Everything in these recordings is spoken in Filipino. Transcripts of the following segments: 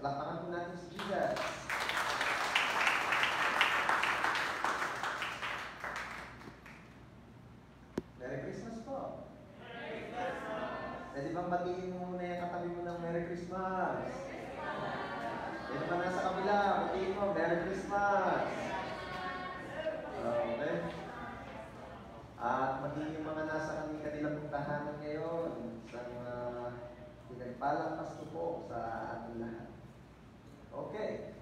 Palakpakan po natin si Jesus. Merry Christmas po. Merry Christmas. Pwede bang batiin mo muna yung katabi mo ng Merry Christmas? Yan pa nasa kabila, batiin mo, Merry Christmas. Okay. At maging yung mga nasa kanilang tahanan ngayon, isang pinagpalang Pasko po sa ating lahat. Okay.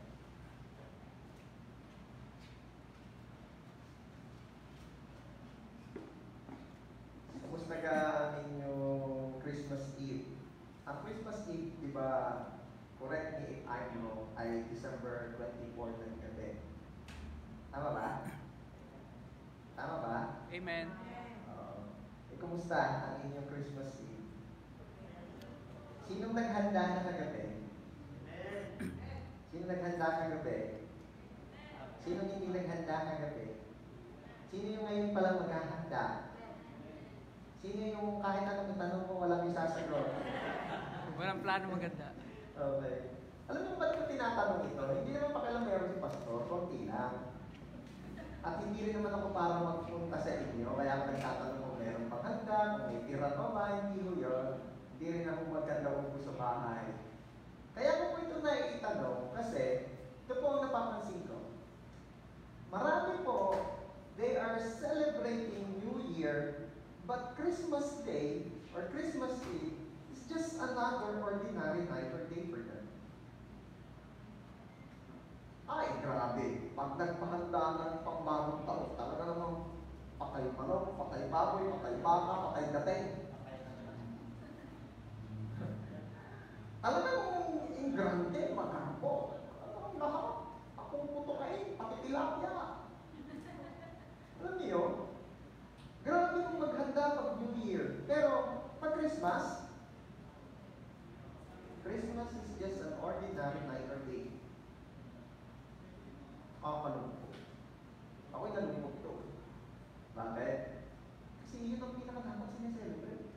Kumusta ka ang inyong Christmas Eve? Ang Christmas Eve, di ba, correct me if I'm wrong, ay December 24 ng gabi. Tama ba? Tama ba? Amen. Kumusta ang inyong Christmas Eve? Sinong naghanda na kagabi? Sino naghanda kagabi? Sino hindi naghanda kagabi? Sino yung ngayon palang maghahanda? Sino yung kahit anong tanong mo walang isasagot? Walang plano maganda. Okay. Alam mo ba't ko tinatanong ito? Hindi naman pakialam meron si Pastor, konti lang. At hindi rin naman ako para magpunta sa inyo, kaya ako nagtatanong kung meron pang handa, kung may tira pa ba, hindi ko yun. Hindi rin ako maganda upo sa bahay. Kaya ko po ito naiitanong kasi ito po ang napapansin ko. Marami po, they are celebrating New Year, but Christmas Day or Christmas Eve is just another ordinary night or day for them. Ay, grabe. Pag nagpahanda ng pangbagong taon, talaga namang patay manok, patay baboy, patay baka, patay dating. Talagang yung grande, magampo. Ang lahat. Akong puto kain, pati tilapia. Alam niyo, grabe kung maghanda pag New Year. Pero, pag Christmas, Christmas is just an ordinary night or day. Kalungkot. Ako'y nalungkot doon. Bakit? Kasi yun ang pinaka-dapat sineselebrate.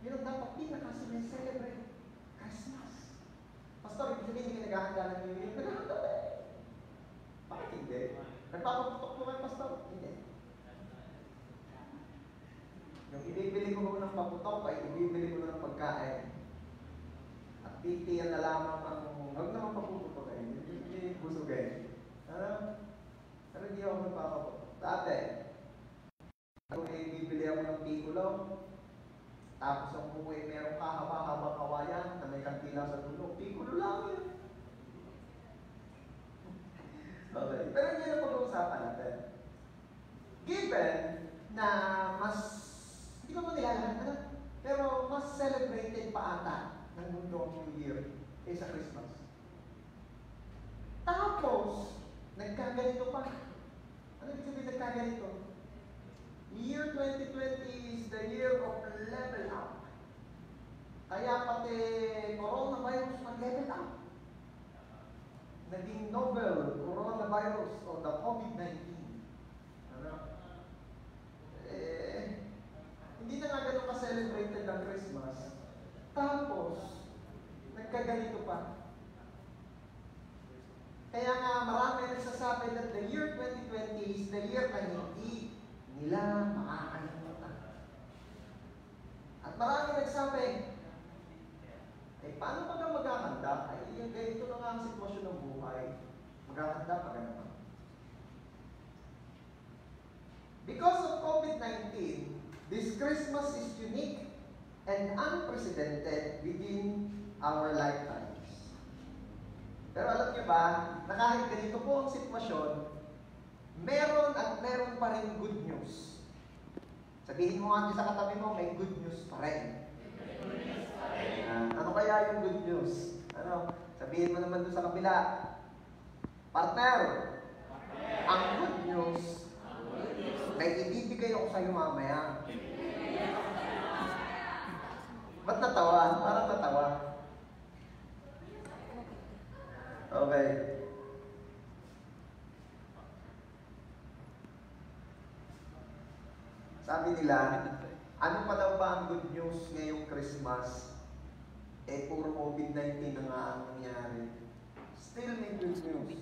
Yun ang dapat pinaka-sineselebrate. Christmas. Pastor, ibig sabihin hindi ka naghahanda ng New Year. Naghahanda ba eh? Bakit hindi? Nagpapaputok mo kayo, Pastor? Hindi. Yung ibibili ko ng paputok ay ibibili ko ng pagkain. At titiyan na lamang ang huwag naman paputok kayo. Hindi busugay. Pero hindi ako magpapaputok. Dati, kung ibibili ako ng pikulong, tapos ang buhay merong kahaba-habang kawayan na may kantila sa dulo, pikulo lang yun. Okay. Pero hindi na pag-uusapan natin. Given na mas, hindi ko mo nilalahat, pero mas celebrated pa ata ng mundo ang New Year kaysa Christmas. Tapos, nagkaganito pa. Ano ibig sabihin nagkaganito? Year 2020 is the year of level up. Kaya pati coronavirus nag-level up. Naging novel coronavirus o the COVID-19. Ano? Hindi na nga ganun ka-celebrated ang Christmas. Tapos, nagkaganito pa. Kaya nga marami nagsasabi that the year 2020 is the year na hindi nila makakalimutan. At marami nagsabi, paano pag maghahanda? Ay, ganito na nga ang sitwasyon ng buhay. Maghahanda pa ganun. Because of COVID-19, this Christmas is unique and unprecedented within our lifetimes. Pero alam niyo ba, na kahit ganito po ang sitwasyon, meron at meron pa rin good news. Sabihin mo nga sa katabi mo, may good news pa rin. Ano kaya yung good news? Ano? Sabihin mo naman doon sa kabila. Partner, ang good news, may ibibigay ako sa'yo mamaya. Ba't natawa? Parang natawa. Okay. Sabi nila, ano pa daw ba ang good news ngayong Christmas? puro COVID-19 na nga ang nangyari. Still may good news.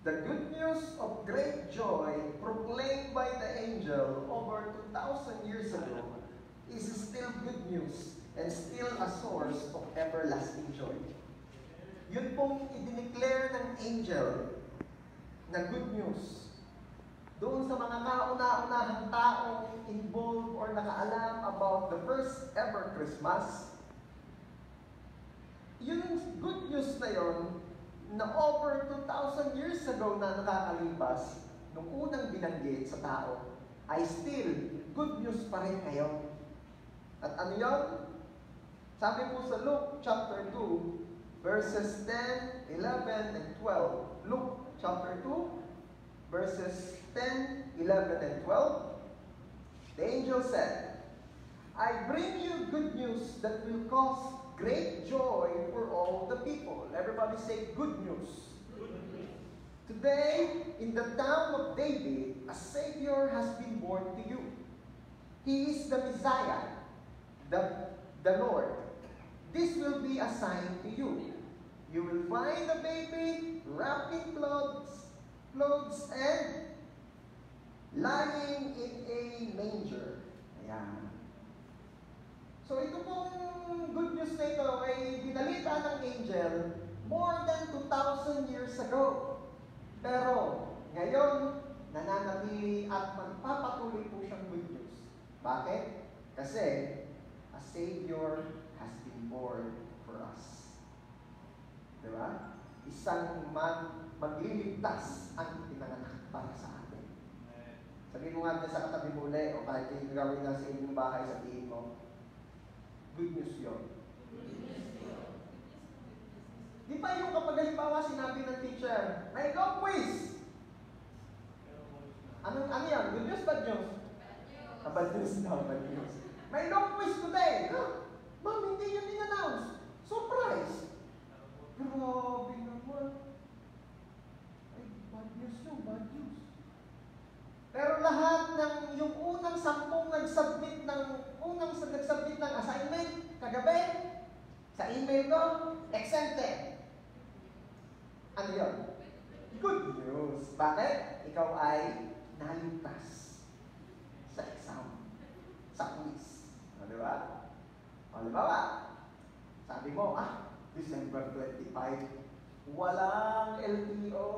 The good news of great joy proclaimed by the angel over 2,000 years ago is still good news and still a source of everlasting joy. Yun pong i-declare ng angel na good news. Doon sa mga kauna-unahang taong involved or nakaalam about the first ever Christmas, yung good news na yon na over 2,000 years ago na nakakalipas, nung unang binanggit sa tao, ay still good news pa rin ngayon. At ano yun? Sabi po sa Luke chapter 2, verses 10, 11, and 12. Luke chapter 2, verses 10, 11, and 12. The angel said, I bring you good news that will cause great joy for all the people. Everybody say good news. Today, in the town of David, a Savior has been born to you. He is the Messiah, the Lord. This will be a sign to you. You will find a baby wrapped in clothes and lying in a manger. Ayan. So ito pong good news na ito ay binalita ng angel more than 2,000 years ago. Pero ngayon, nananatili at magpapatuloy po siyang good news. Bakit? Kasi a Savior has been born for us. Diba? Isang magliligtas ang ipinanganak para sa atin. Sabihin mo nga sa katabi mo ulit, o kahit yung gawin na sa inyong bahay, sabihin mo, good news yun. Di ba yung kapag halimbawa sinabi ng teacher, may go quiz! Ano yan? Good news, bad news? Bad news daw, bad news. May go quiz today! Ma'am, hindi yun in-announce. Surprise! Grabe naman. Ay, bad news yun, bad news. Pero lahat ng yung unang 10 nag-submit ng assignment kagabi sa email ko, exempted. Ano yun? Good news. Bakit? Ikaw ay naligtas sa exam, sa quiz. O, diba? O, diba? Sabi mo, December 25, walang LTO,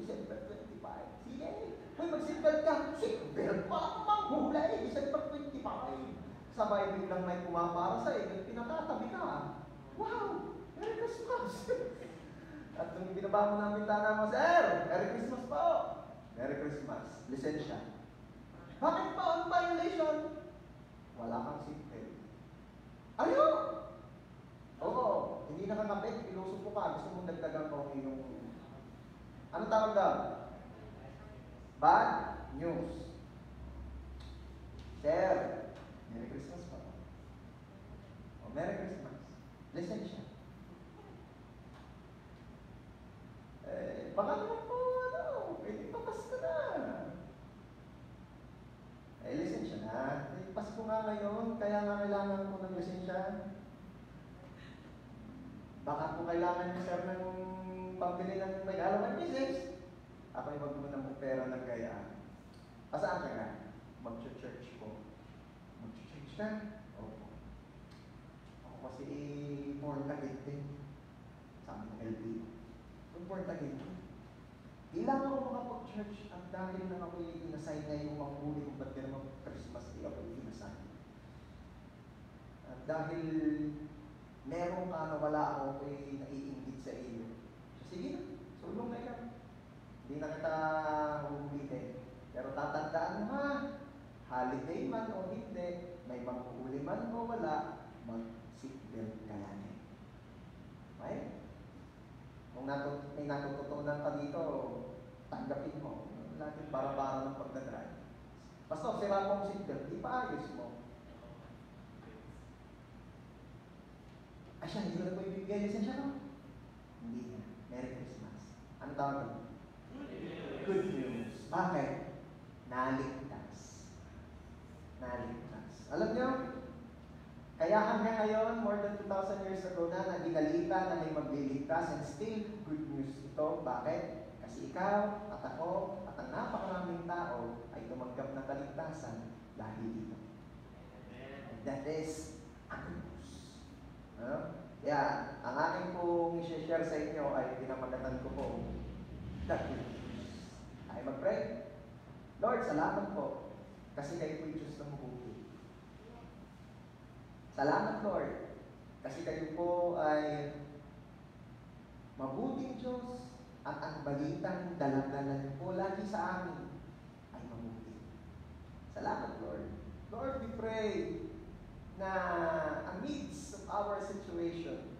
December 25. Sige, mag-seatbelt ka. Seatbelt pa ako manghulay, December 25. Sabay biglang may pumapara sa iyo, pinatatabi ka. Wow! Merry Christmas! At nung binaba mo ng bintana mo, Sir, Merry Christmas po! Merry Christmas. Lisensya. Bakit pa on violation? Wala kang seatbelt. Ayaw! Oo, hindi nakakabit, ilusok mo ka, gusto mong dagdagan pa ang iyong... Ano tawag daw? Bad news. Sir, Merry Christmas po. O, Merry Christmas. Lisensya. Baka naman po, pwede papasko na. Lisensya na. Pasko nga ngayon, kaya nga kailangan ko ng lisensya. Baka po kailangan niyo, sir, ng pambili ng regalo ng business. Ako'y magmuna ng pera ng gaya. Pasaan ka nga? Mag-church po. Mag-church ka? Opo. Ako kasi born again din. Sabi ng LB. Kung born again din. Ilang ako makapag-church at dahil lang ako yung inassign na yung manghuli kung ba't naman Christmas Day ako yung inassign. At dahil meron ka na wala ako ay naiingit sa iyo. So, sige na, sulong na yan. Hindi na kita huhulitin. Pero tatandaan mo ha, holiday man o hindi, may manghuli man o wala, mag-seatbelt ka yan eh. Okay? Kung may natututunan ka dito, tanggapin mo. Natin para-para ng pagdadrive. Basta sira mo ang seatbelt, di pa ayos mo. Asya, hindi ko na po ibigay lisensya ko? Hindi na. Merry Christmas. Ano tawag mo? Good news. Bakit? Naligtas. Naligtas. Alam nyo, Kaya hanggang ngayon, more than 2,000 years ago na ginalita na may magliligtas and still good news ito. Bakit? Kasi ikaw at ako at ang napakaraming tao ay tumanggap ng kaligtasan dahil dito. That is ang good news. Kaya, ang aking pong i-share sa inyo ay pinamagatan ko po that good news. Ay mag-pray. Lord, salamat po kasi kayo po'y Diyos na mabuti. Salamat, Lord, kasi kayo po ay mabuting Diyos at ang balitang dala-dala niyo po lagi sa amin ay mabuti. Salamat, Lord. Lord, we pray na amidst of our situation,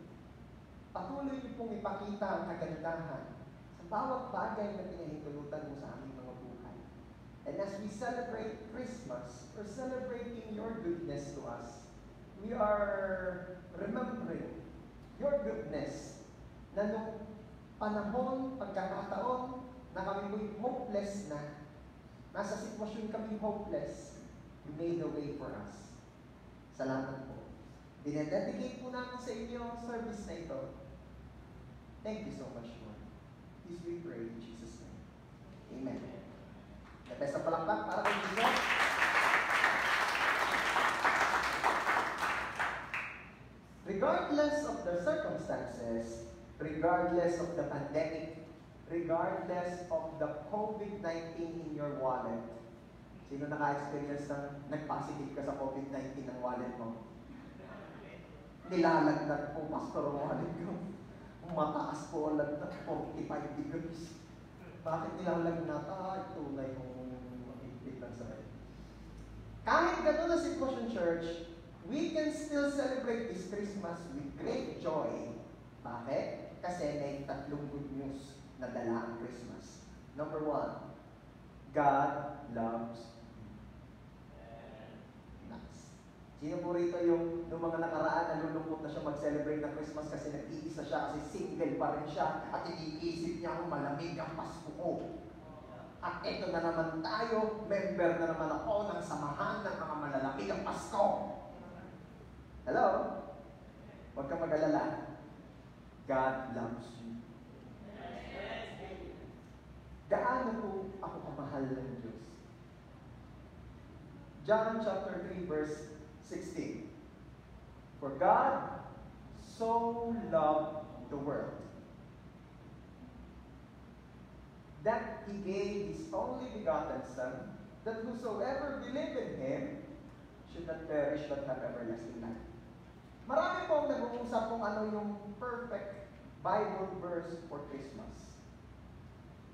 patuloy niyo pong ipakita ang kagandahan sa bawat bagay na pinahintulutan mo sa aming mga buhay. And as we celebrate Christmas, we're celebrating your goodness to us. We are remembering your goodness na nung panahon, pagkakataon na kami po'y hopeless na, nasa sitwasyon kami hopeless, you made a way for us. Salamat po. Dinededicate po namin sa inyo ang service na ito. Thank you so much, Lord. This we pray in Jesus' name. Amen. Napesa palakpak para kay Jesus. Regardless of the circumstances, regardless of the pandemic, regardless of the COVID-19 in your wallet, sino naka-experience ng nag-positive ka sa COVID-19 ng wallet mo? Nilalagdag po, Pastor, ang wallet ko. Mataas po ang lagdag, 45 degrees. Bakit nilalagnat? Tunay kong makikita lang sa akin. Kahit gano'n na sitwasyon, church, we can still celebrate this Christmas with great joy. Bakit? Kasi may tatlong good news na dala ang Christmas. Number 1, God loves you. Nice. Sino po rito yung mga nakaraan nalulungkot na siya mag-celebrate ng Christmas kasi nag-iisa siya, kasi single pa rin siya, at iniisip niya kung malamig ang Pasko ko. At ito na naman tayo, member na naman ako ng samahan ng mga malalamig ang Pasko. Hello? Huwag kang mag-alala. God loves you. Gaano po ako kamahal ng Diyos? John chapter 3 verse 16. For God so loved the world that He gave His only begotten Son, that whosoever believe in Him should not perish but have everlasting life. Marami pong nag-uusap kung ano yung perfect Bible verse for Christmas.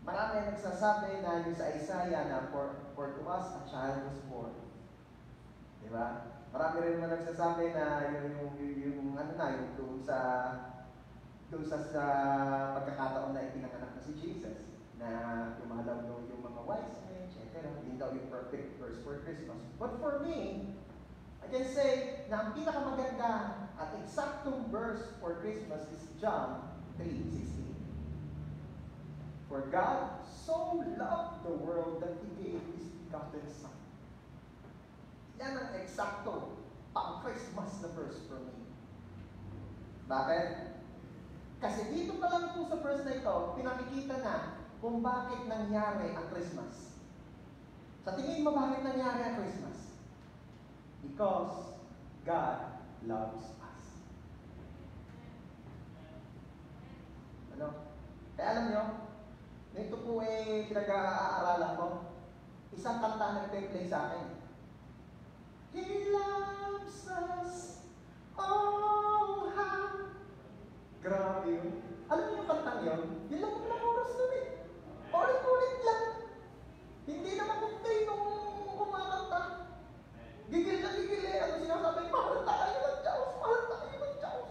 Marami nagsasabi na yung sa Isaiah na for to us a child was born. Diba? Marami rin naman nagsasabi na yung doon sa pagkakataon na ipinanganak na si Jesus, na dumalaw daw yung mga wise men, etc. Hindi daw yung perfect verse for Christmas. But for me, I can say na ang pinakamaganda at eksaktong verse for Christmas is John 3:16. For God so loved the world that He gave His begotten Son. Yan ang eksakto pang-Christmas na verse for me. Bakit? Kasi dito pa lang po sa verse na ito, pinakikita na kung bakit nangyari ang Christmas. Sa tingin mo, bakit nangyari ang Christmas? Because God loves us. Ano? Kaya alam nyo, nito po pinag-aaralan ko, isang kanta nag-play sa akin. He loves us, oh how. Grabe yun. Alam niyo yung kantang yun? Yun lang yung oras nun eh. Ulit-ulit lang. Hindi na makuntay nung kumakanta. Gigil na gigil eh. Ano sinasabi? Mahal tayo ng Diyos! Mahal tayo ng Diyos!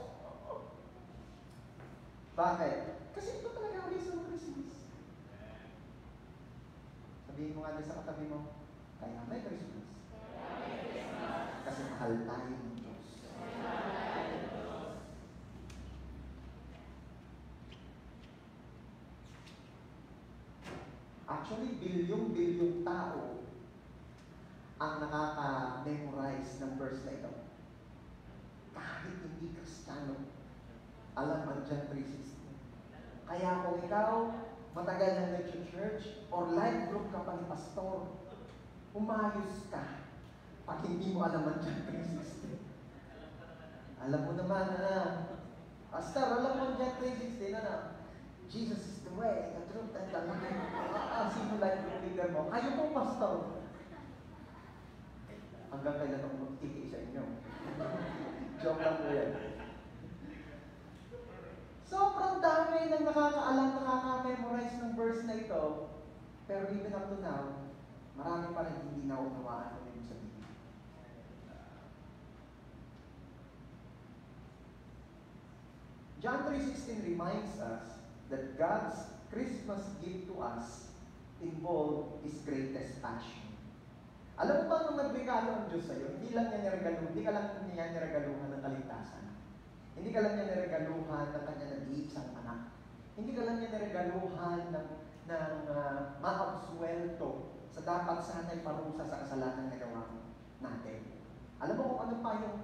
Bakit? Kasi ito talaga ang reason for Christmas. Sabihin mo nga sa katabi mo, kaya may Christmas. Kasi mahal tayo ng Diyos. Actually, bilyong-bilyong tao ang nakaka-memorize ng verse na ito. kahit hindi Kristiyano, alam ang John 3:16. Kaya kung ikaw, matagal na nag-church, or life group ka pa ni pastor, umayos ka pag hindi mo alam ang John 3:16. Alam mo naman pastor, alam mo ang John 3:16, Jesus is the way, the truth, and the life. Sino life group leader mo? Kayo po, pastor. Hanggang kailan ako magtiti sa inyo? Joke lang po yan. Sobrang dami ng nakakaalam, nakaka-memorize ng verse na ito. Pero even up to now, marami pa rin hindi naunawaan kung yung sabihin. John 3:16 reminds us that God's Christmas gift to us involved His greatest passion. Alam mo ba nung nagregalo ang Diyos sa'yo, hindi lang niya niregaluhan ng kaligtasan. Hindi ka lang niya niregaluhan ng kanya nag-iisang anak. Hindi ka lang niya niregaluhan ng maabsuelto sa dapat sana'y parusa sa kasalanan na gawa natin. Alam mo kung ano pa yung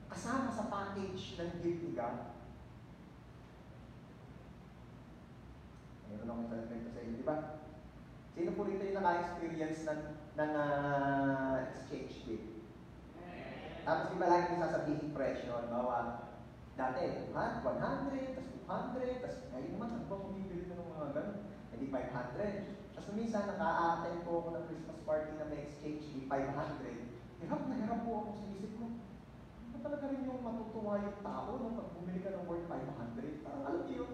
kasama sa package ng gift ni God? Mayroon akong sasabihin sa inyo, di ba? Sino po rito yung naka-experience ng exchange gift? Tapos di ba lagi yung sasabihin presyo? Bawa, dati, 100, tapos 200, tapos ngayon naman, ano ba bumibili na ng mga gano'n? Hindi 500. Tapos minsan, naka-attend po ako ng Christmas party na may exchange gift, 500. Hirap na hirap po ako sa isip ko. Ano talaga rin yung matutuwa yung tao nung pag bumili ka ng worth 500? Parang alam niyo yun,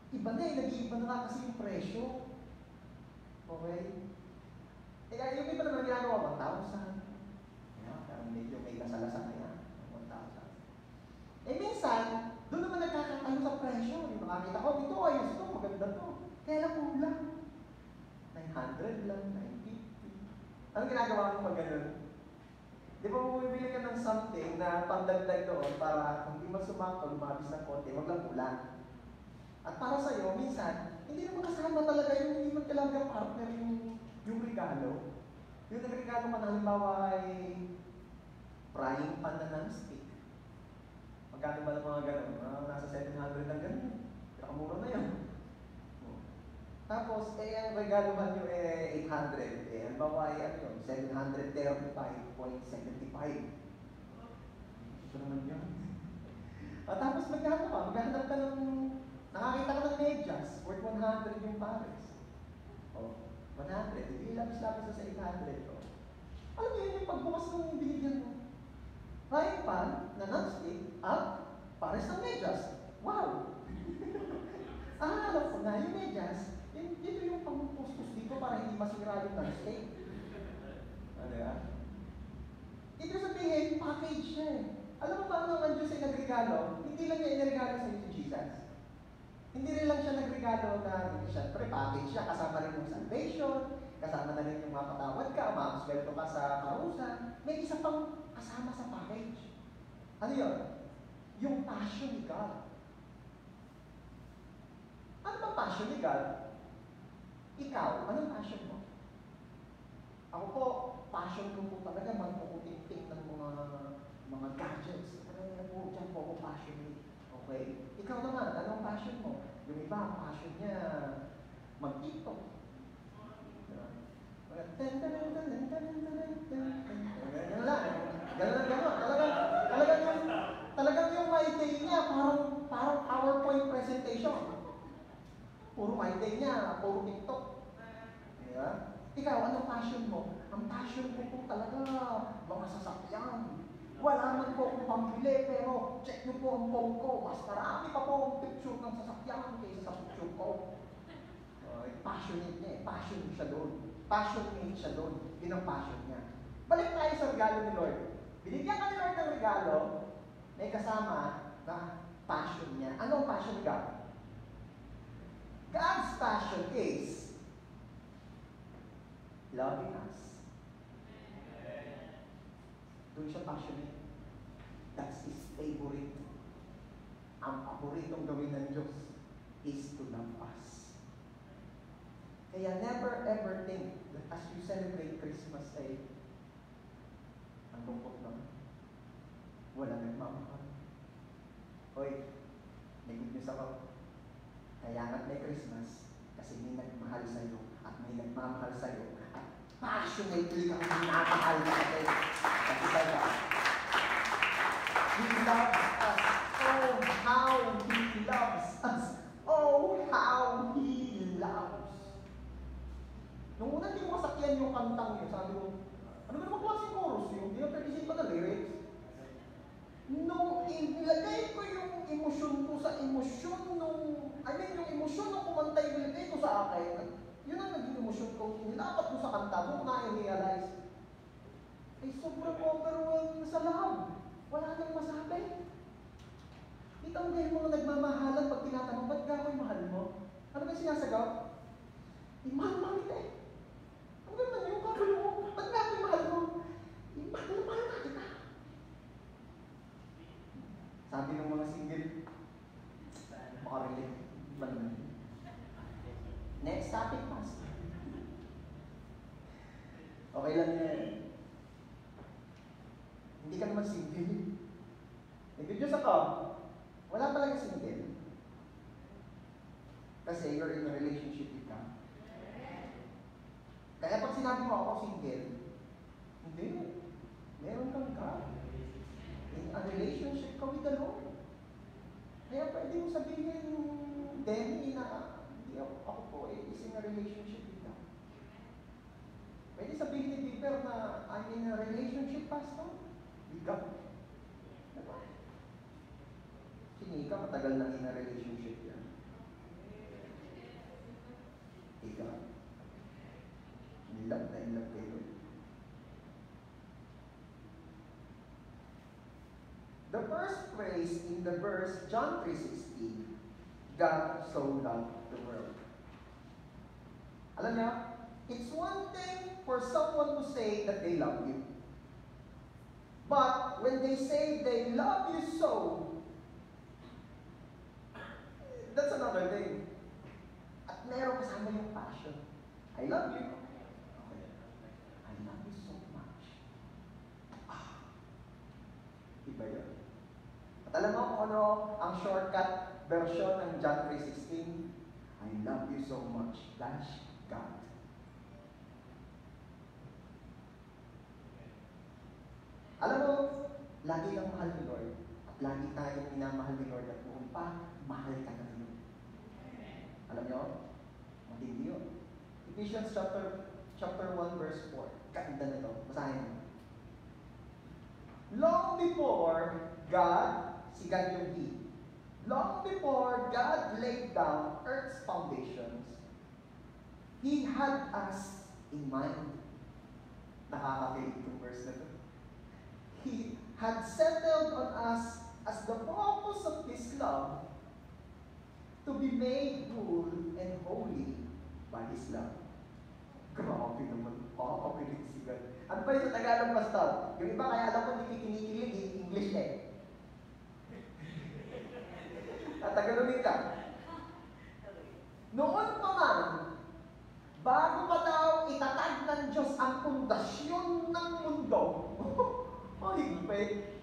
iba na nag-iiba na kasi yung presyo. Okay? Yung iba naman ginagawa, 1,000. Parang medyo may kasalasan na yan. 1,000. Minsan, doon naman nagkakatalo sa presyo. Yung makakita ko, ito, ayos ito, maganda to. Kaya lang kulang. 900 lang, 950. Anong ginagawa mo pag ganun? Di ba bumibili ka ng something na pandagdag doon para kung di man sumakto, lumabis ng konti, wag lang kulang. At para sa'yo, minsan, hindi naman kasama talaga yung hindi man talaga partner yung regalo. Yung nagregalo ka na halimbawa ay frying pan na non-stick. Magkano ba ng mga gano'n? Nasa 700 lang gano'n. Nakamura na yun. Tapos, ang regaluhan nyo 800. Halimbawa ay 735.75. Ito naman yun. Tapos maghanap ka ng nakakita ka ng medyas, worth 100 yung pares. 100. Hindi labis-labis sa 800. Alam mo yun yung pagbukas ng binigyan mo. Frying pan na non-stick at pares ng medyas. Wow! Alam ko na, yung medyas, dito yung pagpustos dito para hindi masira yung non-stick. Ano yan? Ito sabihin, package siya eh. Alam mo ba ang Diyos ay nagregalo? Hindi lang niya inregalo sa iyo si Jesus. Hindi rin lang siya nagregalo na, siyempre, package siya. Kasama rin yung salvation, kasama na rin yung mapatawad ka, makaswelto ka sa parusa. May isa pang kasama sa package. Ano yun? Yung passion ni God. Ano ba passion ni God? Ikaw, anong passion mo? Ako po, passion ko po talaga magpuputing-ting ng mga gadgets. Po, dyan po ako passionate. Okay? Ikaw naman, anong passion mo? Yung iba, passion niya mag-TikTok. Ganun lang. Talagang yung my day niya, parang PowerPoint presentation. Puro my day niya, puro TikTok. Diba? Ikaw, anong passion mo? Ang passion ko po talaga, mga sasakyan. Wala man po akong pambili, pero check nyo po ang phone ko. Mas marami pa po ang picture ng sasakyan kaysa sa picture ko. Passionate niya eh. Passion siya doon. Passionate siya doon. Yun ang passion niya. Balik tayo sa regalo ni Lord. Binigyan ka ni Lord ng regalo, may kasama na passion niya. Anong passion ni God? God's passion is loving us. Doon siya passionate. That's His favorite. Ang paboritong gawin ng Diyos is to love us. Kaya never ever think that as you celebrate Christmas ay ang lungkot naman. Walang nagmamahal. Hoy, may good news ako. Kaya nga't may Christmas, kasi may nagmahal sa'yo at may nagmamahal sa'yo at passionately kang minamahal natin. Kasi sa'yo, He loves us. Oh, how He loves us. Oh, how He loves. Nung una hindi ko masakyan yung kantang yun, sabi ko, ano ba naman klaseng chorus yun? Hindi na pag-isip pa na lyrics. Nung ilagay ko yung emosyon ko sa emosyon yung emosyon ng kumanta yung ilagay ko sa akin, yun ang naging emosyon ko. Nilapat ko sa kanta, doon ko na i-realize, ay sobrang overwhelmed sa love. Wala nang masabi. Kita mo kayo mga nagmamahalan pag tinatanong, ba't ka ako'y mahal mo? Ano ba sinasagaw? Mahal kita eh. Ano ba naman yung kagulo mo? Ba't ka ako'y mahal mo? Mahal na kita. Sabi ng mga single, makarelate ba naman? Next topic, Pastor. Okay lang yan. Hindi ka naman single. Nag-Diyos ako, wala talaga single. Kasi you're in a relationship with God. Kaya pag sinabi mo ako single, hindi. Meron kang God. In a relationship ka with the Lord. Kaya pwede mo sabihin, Demi, na hindi ako po is in a relationship with God. Pwede sabihin ni Piper na I'm in a relationship, Pastor, with God. Diba? Sinika, matagal na in a relationship yan. Ikaw. Nilap na ilap kayo. The first phrase in the verse, John 3:16, God so loved the world. Alam niyo, it's one thing for someone to say that they love you. But when they say they love you so, that's another thing. At meron kasama yung passion. I love you. Okay. I love you so much. Iba yun. At alam mo kung ano ang shortcut version ng John 3:16? I love you so much. Dash God. Alam mo, lagi kang mahal ni Lord. At lagi tayong minamahal ni Lord at buong pa, mahal ka na rin. Alam niyo? Matindi yun. Ephesians chapter 1 verse 4. Ganda na ito. Basahin mo. Long before God, si God yung He. Long before God laid down earth's foundations, He had us in mind. Nakakakilig yung verse na ito. He had settled on us as the purpose of His love to be made whole and holy by His love. Grabe naman. Makakakilig si God. Ano pa yung sa Tagalog, Pastor? Yung iba kaya alam ko hindi kinikilig, English eh. Tatagalunin ka. Noon pa man, bago pa daw itatag ng Diyos ang pundasyon ng mundo, higpit.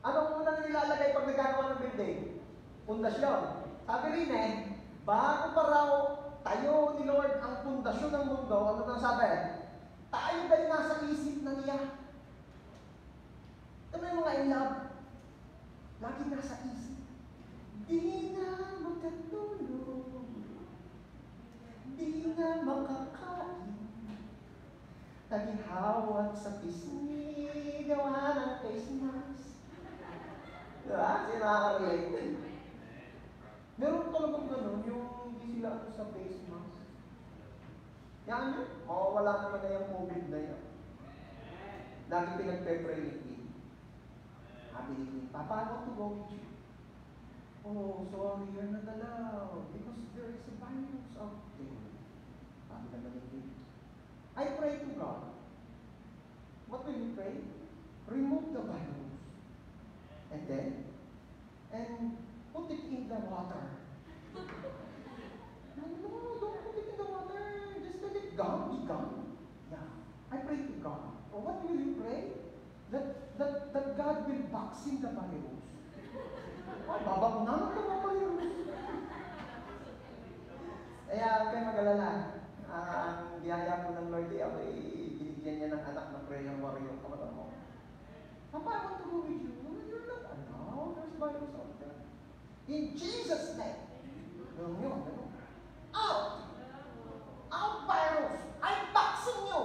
Anong unang nilalagay pag nagkakawa ng building? Pundasyon. Sabi rin bago pa raw tayo ni Lord ang pundasyon ng mundo, ano nang sabi? Tayo ba'y nasa isip na niya? Ito yung mga in love. Lagi nasa isip. Di na magkatulog. Di na makakain. Naghihawat sa pisngi, gawa ng face mask. Diba? Sinaka-relate. Meron talagang gano'n, yung hindi sila sa face mask. Yan yun, mawawala naman na yung COVID na yan. Lagi pinagpe-pray ni Queen. Sabi ni Queen, Papa, I want to go with you. Oh, sorry, you're not allowed because there is a virus out there. Sabi naman ni Queen, I pray to God. What will you pray? Remove the virus. And then, put it in the water. No, don't put it in the water. Just let it gone, be gone. Yeah. I pray to God. Or what will you pray? That God will vaccine ka virus. Babakunahan ka mga virus. Kaya huwag kayong mag-alala. Ang biyaya po ng Lord, ako binigyan niya ng anak na prayer warrior. Kamata mo. Papa, I want to go with you. You're not allowed. There's virus out there. In Jesus' name. Yun. Out! Out, virus! I'm vaccine you!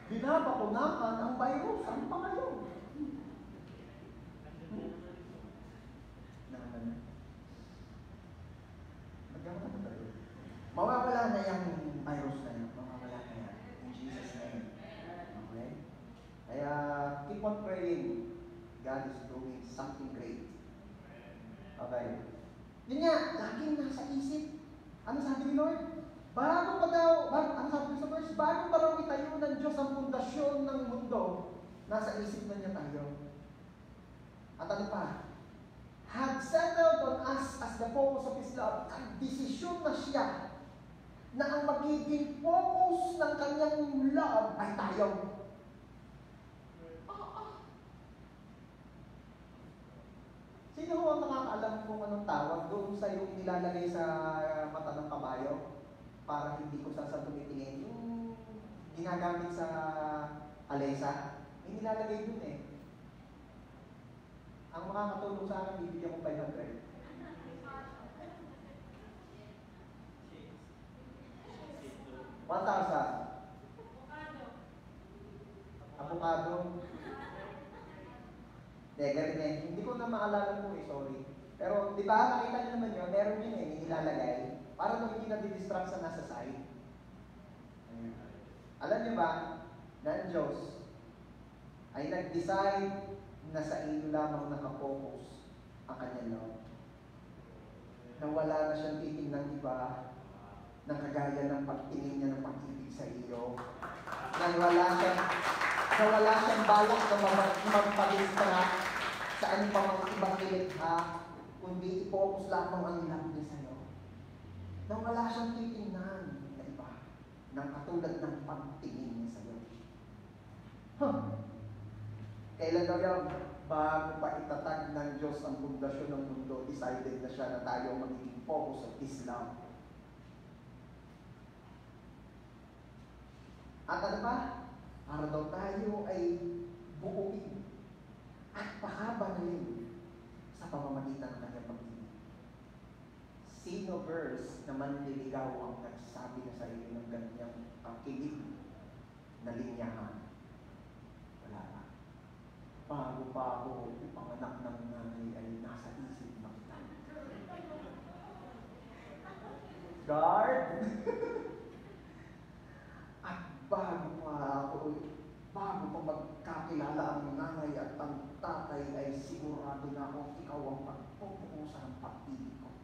Binabakunahan ang virus. Ang pangayon. Mawawala na yung virus na yun. Mawawala na yan. In Jesus' name. Okay? Kaya, keep on praying. God is doing something great. Okay? Yun nga, laging nasa isip. Ano sabi ni Lord? Ano sabi sa verse? Bago pa raw itayo ng Diyos ang pundasyon ng mundo, nasa isip na niya tayo. At ano pa? Had settled on us as the focus of His love. Ang desisyon na siya na ang magiging focus ng kanyang love ay tayo. Sino ho ang nakakaalam kung anong tawag doon sa yung nilalagay sa mata ng kabayo para hindi ko saan tumitingin? Yung ginagamit sa Alesa, may nilalagay doon eh. Ang makakatulong sa akin, bibigyan ko 500. Avocado. Ganun eh. Hindi ko na maalala po eh, sorry. Pero di ba, nakita niyo naman yun, meron yun eh, nilalagay para nung hindi na-distract sa nasa side. Alam niyo ba, na ang Diyos ay nag-decide na sa inyo lamang nakapokus ang kanyang love. Na wala na siyang titingnan iba na kagaya ng pagtingin niya ng pag-ibig sa iyo. Na wala siyang balak na magpag-distract sa anong pa mga ibang nilikha, kundi i-focus lamang ang love niya sa iyo. Na wala siyang titingnan na iba ng katulad ng pagtingin niya sa iyo. Kailan daw yan? Bago pa itatag ng Diyos ang pundasyon ng mundo, decided na siya na tayo magiging focus of His love. At ano pa? Para daw tayo ay buuin at pakabanalin sa pamamagitan ng kanyang pag-ibig. Sino verse na manliligaw ang nagsabi na sa iyo ng ganyang pakilig na linyahan? Wala na. Bago pa ako ipanganak ng nanay ay nasa isip na kita. Guard! At bago pa magkakilala ang nanay at ang tatay ay sigurado na akong ikaw ang pagpupusan ng pag-ibig ko.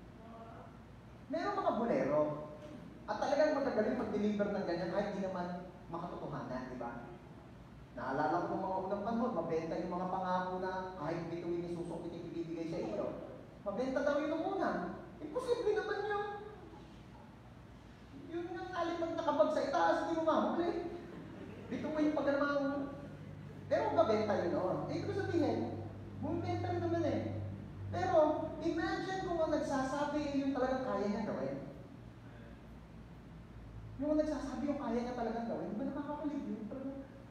Meron mga bolero at talagang magagaling mag-deliver ng ganyan kahit di naman makatotohanan, di ba? Naalala ko ng mga unang panahon, mabenta yung mga pangako na kahit bituin ni susok ibibigay sa iyo. Mabenta daw yun nung una. Imposible naman yun. Yun nga alipag nakabag sa itaas, hindi mo mahuli. Bituin pag namang... Pero mabenta yun noon. Ibig sabihin, bumibenta rin naman eh. Pero, imagine kung ang nagsasabi yung talagang kaya niya gawin. Yung nagsasabi yung kaya niya talagang gawin, di ba nakakakulig yun?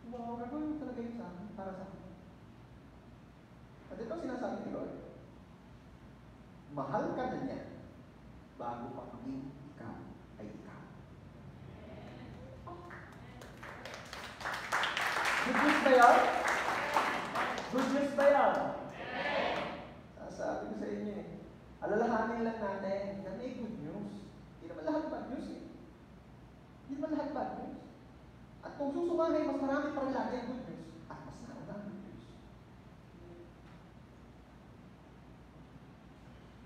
Wow, gagawin talaga yun sa akin, para sa akin. At ito sinasabi ni Lord, mahal ka na niya bago pa maging ikaw ay ikaw. Good news ba yan? Good news ba yan? Sasabi ko sa inyo eh, alalahanin lang natin na may good news. Hindi naman lahat bad news eh. Hindi naman lahat bad news. At kung susumahin, mas marami pa rin lagi ang good news. At mas nauna ang good news.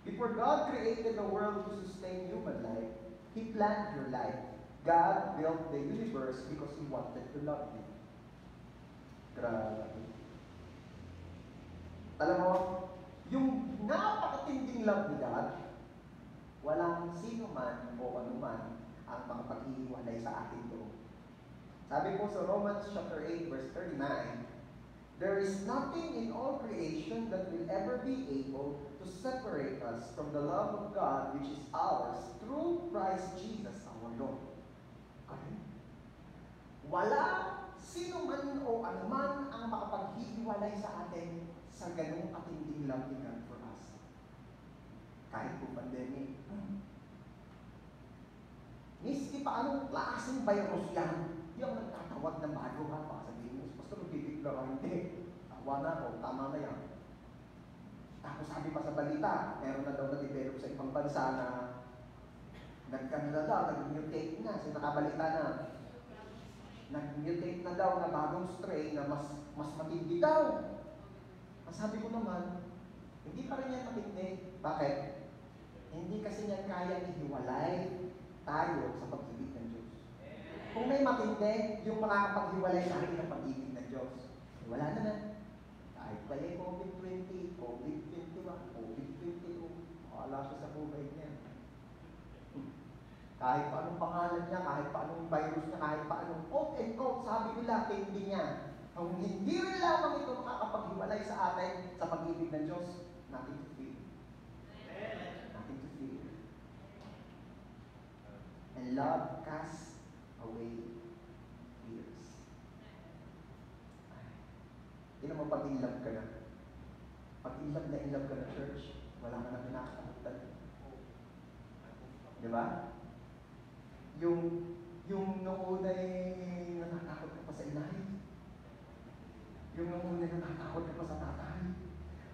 Before God created the world to sustain human life, He planned your life. God built the universe because He wanted to love you. Grabe. Alam mo, yung napakatinding love ni God, walang sino man o anuman ang makapag-iwalay sa atin doon. Sabi po sa Romans chapter 8, verse 39, there is nothing in all creation that will ever be able to separate us from the love of God which is ours through Christ Jesus our Lord. Okay? Wala sino man o anuman ang makapaghihiwalay sa atin sa ganung katinding love ni God for us. Kahit po pandemic. Miski pa anong klaseng virus yan, hindi ako nagtatawag ng bago ha. Baka sabihin mo, Pastor, bibigla ka hindi. Tawa na ako, tama na yan. Tapos sabi pa sa balita, meron na daw na-develop sa ibang bansa na nag-mutate na, nakabalita na. Nag-mutate na daw na bagong strain na mas matindi daw. Ang sabi ko naman, hindi pa rin yan matindi. Bakit? Hindi kasi niyan kaya ihiwalay tayo sa pag-ibig ng Diyos. Kung may matindi, yung makakapaghiwalay sa atin ng pag-ibig ng Diyos, wala na na. Kahit pa yung COVID-20, COVID-21, COVID-22, wala siya sa buhay niya. Kahit pa anong pangalan niya, kahit pa anong virus niya, kahit pa anong quote and quote, sabi nila, hindi niya. Kung hindi rin lamang ito makakapaghiwalay sa atin sa pag-ibig ng Diyos, nothing to fear. Nothing to fear. And love casts away fears. Hindi naman pag in love ka na. Pag in love ka na, church, wala ka na pinakakamutan. Di ba? Yung nung una'y natatakot ka pa sa inay. Yung nung una'y natatakot ka pa sa tatay.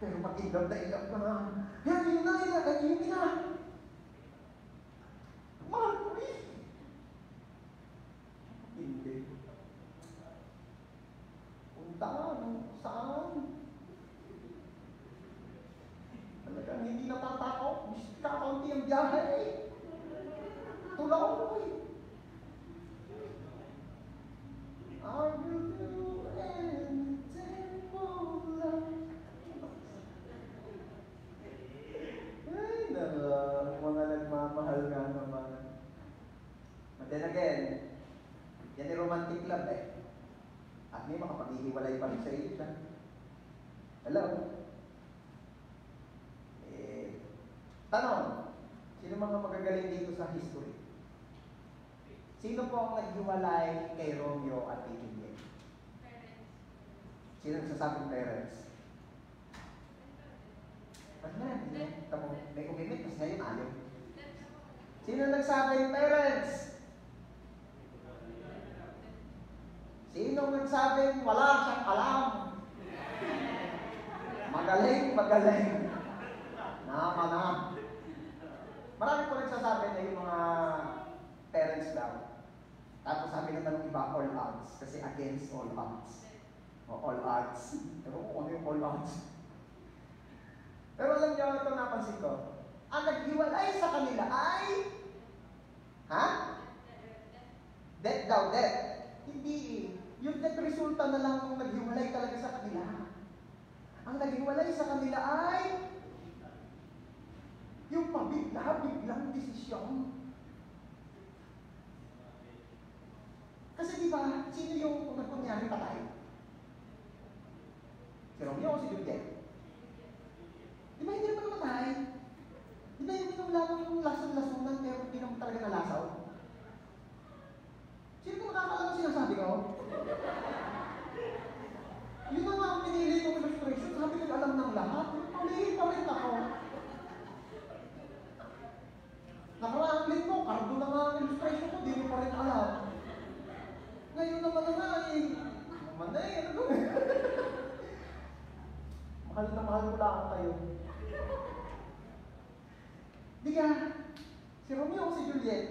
Pero pag in love ka na, yan, yun na, yun na. Mahal ko eh. Hindi. Punta ka, saan? Talagang hindi natatakot. Gusto ka kaunti ang biyahe eh. Tulaw ko eh. I will do anything for love. Ay, mga nagmamahal nga naman. But then again, yan ay romantic love eh. At may makapaghihiwalay pa rin sa iyo dyan. Hello? Tanong, sino mga magagaling dito sa history? Sino po ang naghiwalay kay Romeo at kay Juliet? Sino nagsasabing parents? Ba't na? May umimik, kasi ngayon ayaw. Sino nagsabing parents? Sino nagsabing wala siyang alam? Magaling. Nama na. Marami po nagsasabi na yung mga parents daw. Tapos sabi naman ng iba, all odds. Kasi against all odds. O all odds. Pero kung ano yung all odds. Pero alam niyo, ito napansin ko. Ang naghiwalay sa kanila ay death daw, death. Hindi. Yung death resulta na lang kung naghiwalay talaga sa kanila. Ang naghiwalay sa kanila ay yung pabigla-biglang desisyon. Kasi di ba, sino yung nagkunyari patay? Si Romeo o si Juliet? Di ba hindi naman namatay? Di ba yung minum lamang yung lasang-lasunan pero hindi naman talaga nalasaw? Sino kung nakakalang sinasabi ko? Yun na nga ang pinili kong illustration. Sabi ko alam ng lahat. Pamili pa rin ako. Nakaraang linggo, kardo na nga ang illustration ko, di mo pa rin alam. Ngayon naman na nga eh. Naman na eh, ano eh. Mahal na mahal ko lang kayo. Di ka, si Romeo o si Juliet,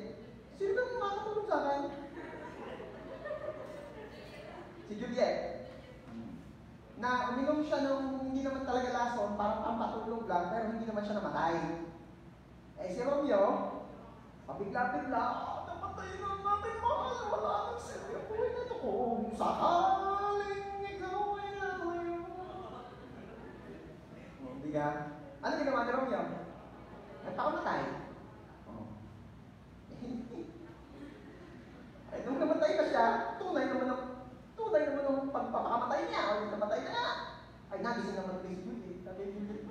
sino na makakatulog sa akin? Si Juliet. Na uminom siya nung hindi naman talaga lason, parang pampatulog lang, pero hindi naman siya namatay. Eh si Romeo, pabigla-bigla, napatay na natin mahal, wala nang silbi ang buhay na ito kung sakaling ikaw ay lalayo. Hindi ka? Ano ginawa ni Romeo? Nagpakamatay. Eh nung namatay na siya, tunay naman Ay, nagising naman ulit si Julie. Sabi ni Julie,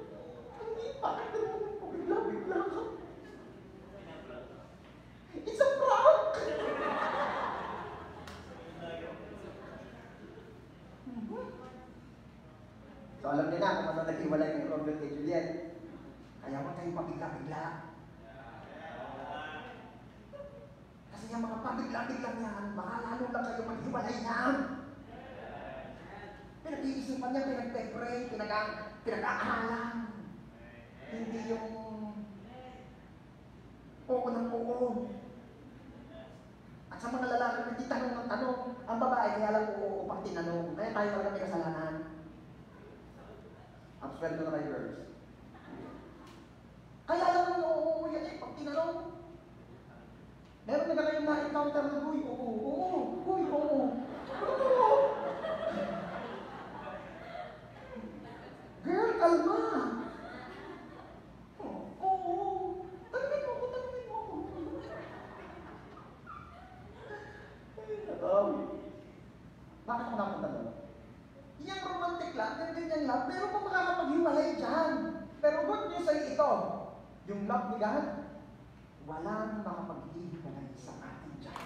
hindi, bakit naman po bigla-bigla ka? It's a prank! So alam niyo na kung ano nag-iwalay kay Romeo kay Juliet. Kaya huwag kayong pabigla-bigla. Kasi yung mga pabigla-bigla yan, baka lalo lang kayo maghiwalay yan. Pinag-iisipan niya, pinag-pray, pinag-aaralan. Hindi yung oo ng oo. At sa mga lalaki, hindi tanong ng tanong. Ang babae, kaya lang oo pag tinanong. Kaya tayo talaga may kasalanan. Absweldo na kayo, girls. Kaya lang yung oo yan eh, pag tinanong. Meron na kayong na-encounter na, uy, oo. Girl, kalma. Oo. Tanungin mo ako. Bakit ako napunta doon? Yung romantic lang, ganyan love, meron pa makakapaghiwalay dyan. Pero good news ay ito, yung love ni God, walang makapaghiwalay sa atin dyan.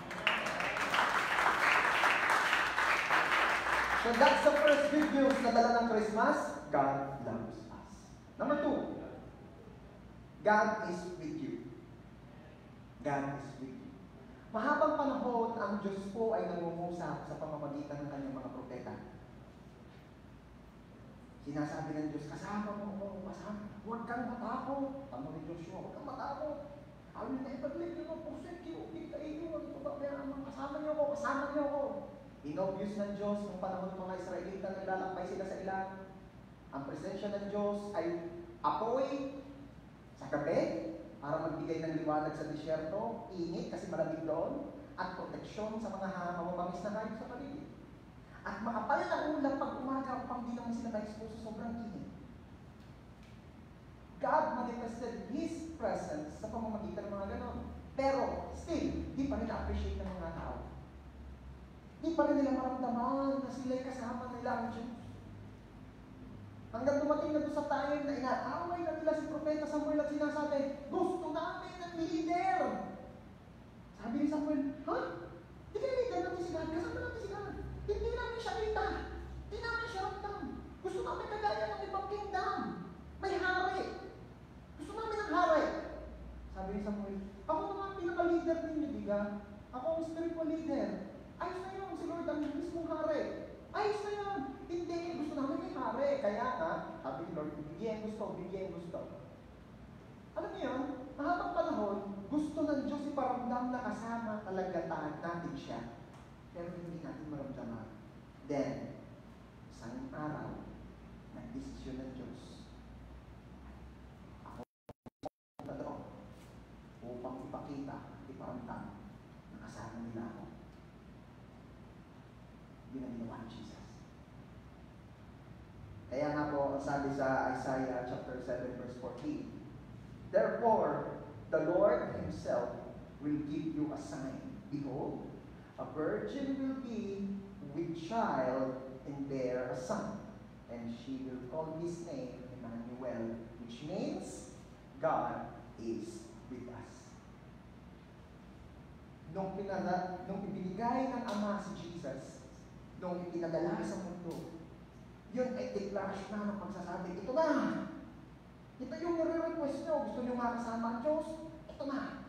So that's the first good news na dala ng Christmas, God loves us. Number 2, God is with you. God is with you. Mahabang panahon, ang Diyos po ay nangungusap sa pamamagitan ng kanyang mga propeta. Sinasabi ng Diyos, kasama mo ako, huwag kang matakot. Tama ni Joshua, huwag kang matakot. I will never leave you nor forsake you. Ito ba kasama niyo ako. Inobvious ng Diyos nung panahon ng mga Israelita, naglalakbay sila sa ilang. Ang presensya ng Diyos ay apoy sa gabi, para magbigay ng liwanag sa disyerto, init kasi malamig doon, at proteksyon sa mga mamamangis na hayop sa paligid. At makapal na ulam pag umaga upang di naman sila ma-expose sa sobrang init. God manifested His presence sa pamamagitan ng mga ganon. Pero, still, di pa rin na-appreciate ng mga tao. Di pa rin nila maramdaman na sila'y kasama nila ang Diyos. Hanggang dumating na doon sa time na inaaway na nila si Propeta Samuel at sinasabi, gusto namin ng leader. Sabi ni Samuel, ha? Di kayo leader natin si God? Kasama natin si God. Hindi namin siya kita. Hindi namin siya ramdam. Gusto namin kagaya ng ibang kingdom. May hari. Gusto namin ng hari. Sabi ni Samuel, ako naman pinaka-leader ninyo, diga? Ako ang spiritual leader. Ayos na yun, si Lord ang mismong hari. Ayos na yun. Hindi, gusto namin may hari. Kaya nga, sabi ni Lord, bigyan gusto. Alam niyo yun, mahabang panahon, gusto ng Diyos iparamdam na kasama talaga natin siya. Pero hindi natin maramdaman. Then, isang araw, nag-desisyon ng Diyos. Ako na doon upang iparamdam na kasama nila ako. Yun ang ginawa ni Jesus. Kaya nga po, sabi sa Isaiah chapter 7 verse 14, therefore, the Lord Himself will give you a sign. Behold, a virgin will be with child and bear a son, and she will call his name Emmanuel, which means God is with us. Nung ibinigay ng Ama si Jesus, nung ipinadala sa mundo, yun ay deklarasyon na ng pagsasabi, ito na! Ito yung nire-request nyo. Gusto nyo makasama ang Diyos? Ito na!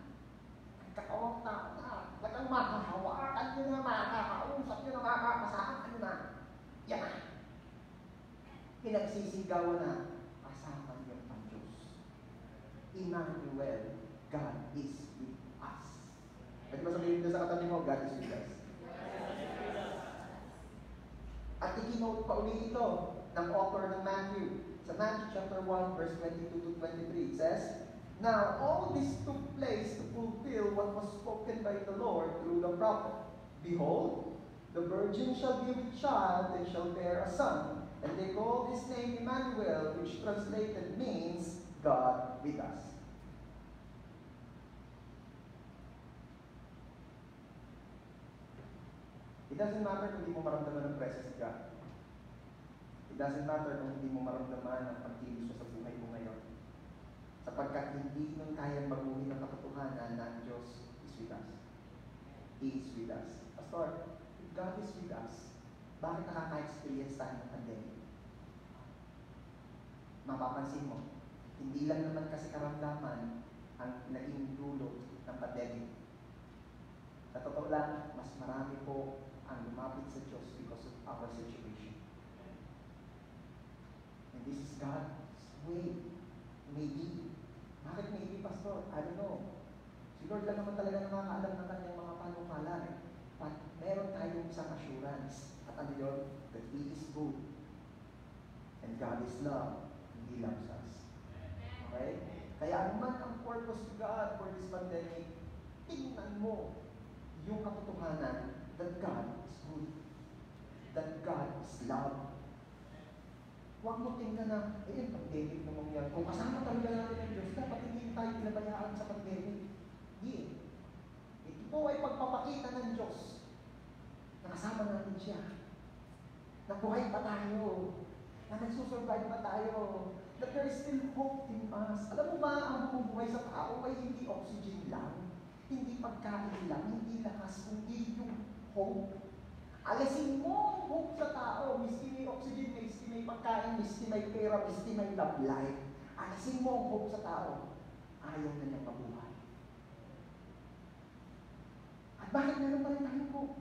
Nagkakawang tao na. Walang makahawakan nyo na, makakausap nyo na, makakasama nyo na. Yan na! Pinagsisigawan na, kasama nyo ang Diyos. Emmanuel, God is with us. Pwede ba sabihin nyo sa katabi mo, God is with us? At ikinote pa ulit ito ng author ng Matthew. Sa Matthew chapter 1, verse 22 to 23, it says, now all this took place to fulfill what was spoken by the Lord through the prophet. Behold, the virgin shall be with child and shall bear a son, and they called his name Emmanuel, which translated means God with us. It doesn't matter kung di mo maramdaman ng presence of God. It doesn't matter kung hindi mo maramdaman ang pagkilos sa buhay mo ngayon. Sapagkat hindi nun kayang baguhin ang katotohanan na ang Diyos is with us. He is with us. Pastor, if God is with us, bakit nakaka-experience tayo ng pandemic? Mapapansin mo, hindi lang naman kasi karamdaman ang naging dulot ng pandemic. Sa totoo lang, mas marami po ang lumapit sa Diyos because of our situation. And this is God's way. Maybe. Bakit maybe, Pastor? I don't know. Si Lord lang naman talaga nakakaalam ng kanyang mga panukala. But meron tayong isang assurance. At ano yun? That He is good. And God is love. And He loves us. Okay? Kaya anuman ang purpose of God for this pandemic, tingnan mo yung katotohanan that God is good. That God is love. Huwag mo tingnan na, pandemic naman yan. Kung kasama talaga natin ang Diyos, dapat hindi tayo pinabayaan sa pandemic. Hindi. Ito po ay pagpapakita ng Diyos na kasama natin siya. Na buhay pa tayo. Na nagsusurvive pa tayo. That there is still hope in us. Alam mo ba, ang bumubuhay sa tao ay hindi oxygen lang, hindi pagkain lang, hindi lakas, kundi yung hope. Alisin mo ang hope sa tao. Miski may oxygen, miski may pagkain, miski may pera, miski may love life. Alisin mo ang hope sa tao. Ayaw na niya mabuhay. At bakit meron pa rin tayong hope?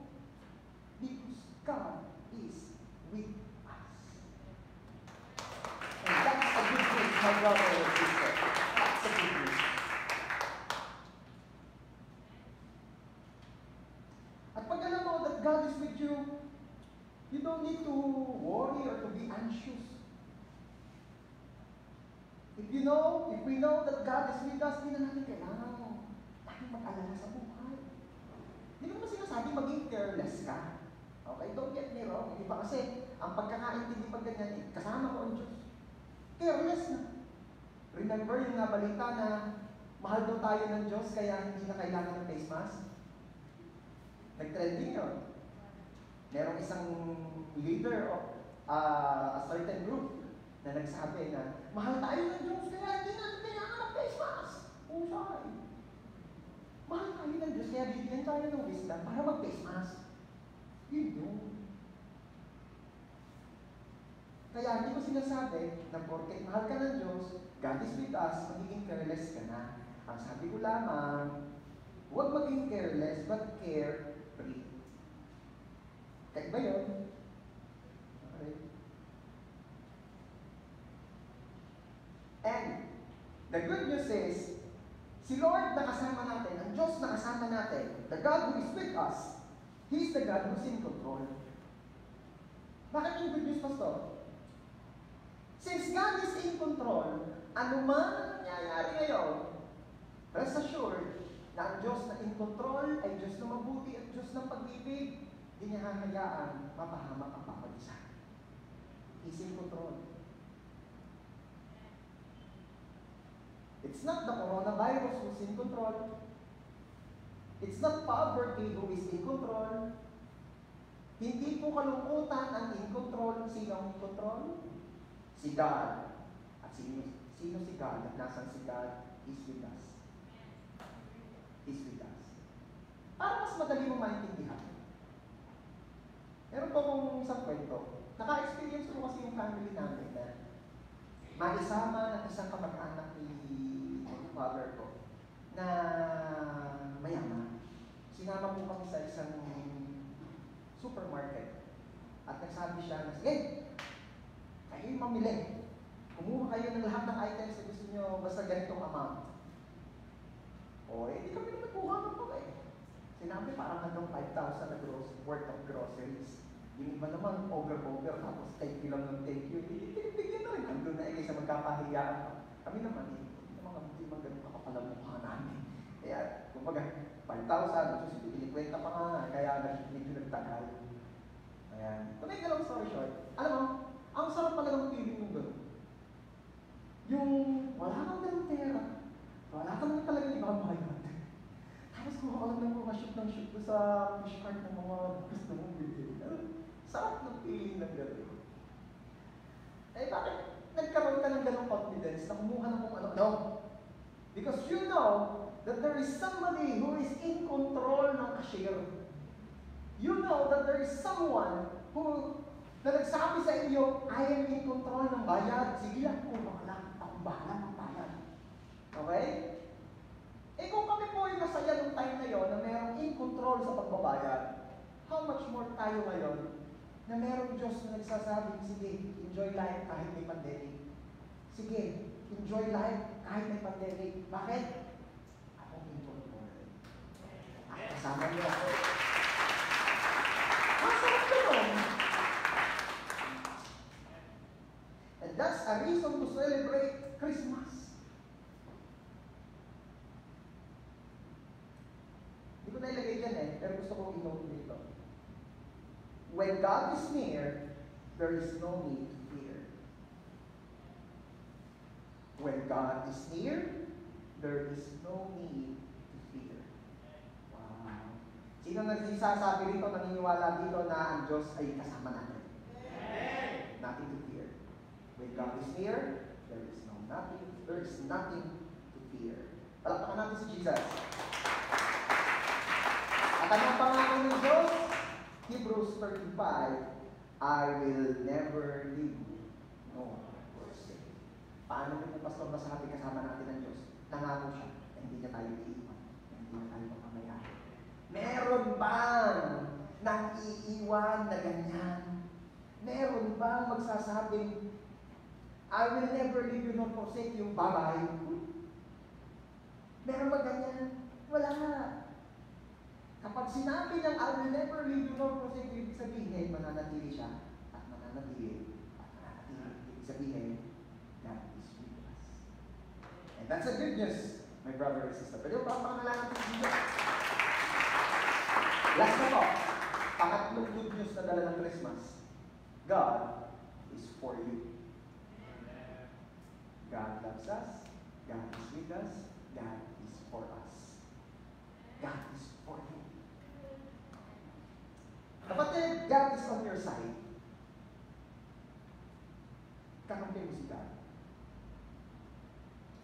Because God is with us. And that's a good news, my brother and sister. That's a good news. At pag alam mo that God is with you, you don't need to worry or to be anxious. If we know that God is with us, hindi na natin kailangan tayong mag-alala sa buhay. Hindi ko naman sinasabi maging careless ka. Okay, don't get me wrong. Di ba kasi, ang pagkakaintindi pag ganyan, kasama ko ang Diyos. Careless na. Remember yung balita na mahal daw tayo ng Diyos kaya hindi na kailangan ng face mask? Nag-trending yun. Merong isang leader of a certain group na nagsabi na mahal tayo ng Diyos kaya hindi natin kailangan ng face mask. Usay. Mahal tayo ng Diyos kaya bigyan tayo ng wisdom para mag-face mask. Yun yun. Kaya hindi ko sinasabi na porket mahal ka ng Diyos, God is with us, magiging careless ka na. Ang sabi ko lamang, huwag maging careless, but carefree. Kaya ba yun? Okay. And the good news is, si Lord na kasama natin, ang Diyos na kasama natin, the God who is with us, He is the God who's in control. Bakit yung good news, Pastor? Since God is in control, ano man ang nangyayari ngayon, rest assured na ang Diyos na in control ay Diyos na mabuti at Diyos ng pag-ibig. Hindi niya hahayaan mapahamak ang bawat isa. He's in control. It's not the coronavirus who's in control. It's not poverty who is in control. Hindi po kalungkutan ang in control. Sino ang in control? Si God. At sino si God? At nasan si God? He's with us. He's with us. Para mas madali mong maintindihan. Meron po akong isang kwento. Naka-experience ko kasi yung family namin na maisama ng isang kamag-anak ni father ko na mayaman. Sinama po kami sa isang supermarket. At nagsabi siya na, sige, kayo yung mamili. Kumuha kayo ng lahat ng items na gusto nyo basta ganitong amount. O, hindi kami naman kuha ng mga eh. Sinabi parang hanggang 5,000 na worth of groceries. Yung iba naman, over, tapos thank you lang ng thank you. Bigyan na rin. Andun na kaysa magkapahiyaan pa. Kami naman, hindi naman ganun kakapal ang mukha namin. Kaya, kumbaga, 5,000, susunod, kwenta pa nga, kaya medyo nagtagal. Ayan. To make a long story short, alam mo, ang sarap talagang feeling yung gano'n. Yung wala kang ganun pera, wala kang naman talaga ibang bayad. Tapos kuha ka lang ng mga shoot sa push cart ng mga gusto mong bilhin. Sarap ng feeling ng gano'n. Eh, bakit nagkaroon ka ng ganong confidence na kumuha ng kung ano? No. Because you know that there is somebody who is in control ng cashier. You know that there is someone who na nagsabi sa inyo, I am in control ng bayad. Sige lang, kulang lang. Akong bahala ng bayad. Okay? Eh kung kami po ay masaya nung time na yon na merong in control sa pagbabayad, how much more tayo ngayon na merong Diyos na nagsasabing, sige, enjoy life kahit may pandemic. Sige, enjoy life kahit may pandemic. Bakit? Ako in control. Kasama niyo ako. Masarap yun. And that's a reason to celebrate Christmas. Hindi ko nailagay yan pero gusto kong i-note dito. When God is near, there is no need to fear. When God is near, there is no need to fear. Wow. Sino nagsasabi rito, naniniwala dito na ang Diyos ay kasama natin? Nothing to fear. When God is near, there is nothing to fear. Palakpakan natin si Jesus. At ang pangako ng Diyos, Hebrews 13:5, I will never leave you nor forsake. Paano yung pastor masabi kasama natin ng Diyos? Nangako siya, hindi niya tayo iiwan, hindi niya tayo mamamayaan. Meron bang nang iiwan na ganyan? Meron bang magsasabing, I will never leave you nor forsake you, bye-bye? Meron ba ganyan? Wala nga. Kapag sinabi niyang, I will never leave you nor forsake you, ibig sabihin, mananatili siya, at mananatili, at mananatili. Ibig sabihin, God is with us. And that's a good news, my brother and sister. Pero pa natin si Jesus. Last na po, pangatlong good news na dala ng Christmas. God is for you. God loves us, God is with us, God is for us. God is for you. Kapatid, God is on your side. Kakampi mo si God.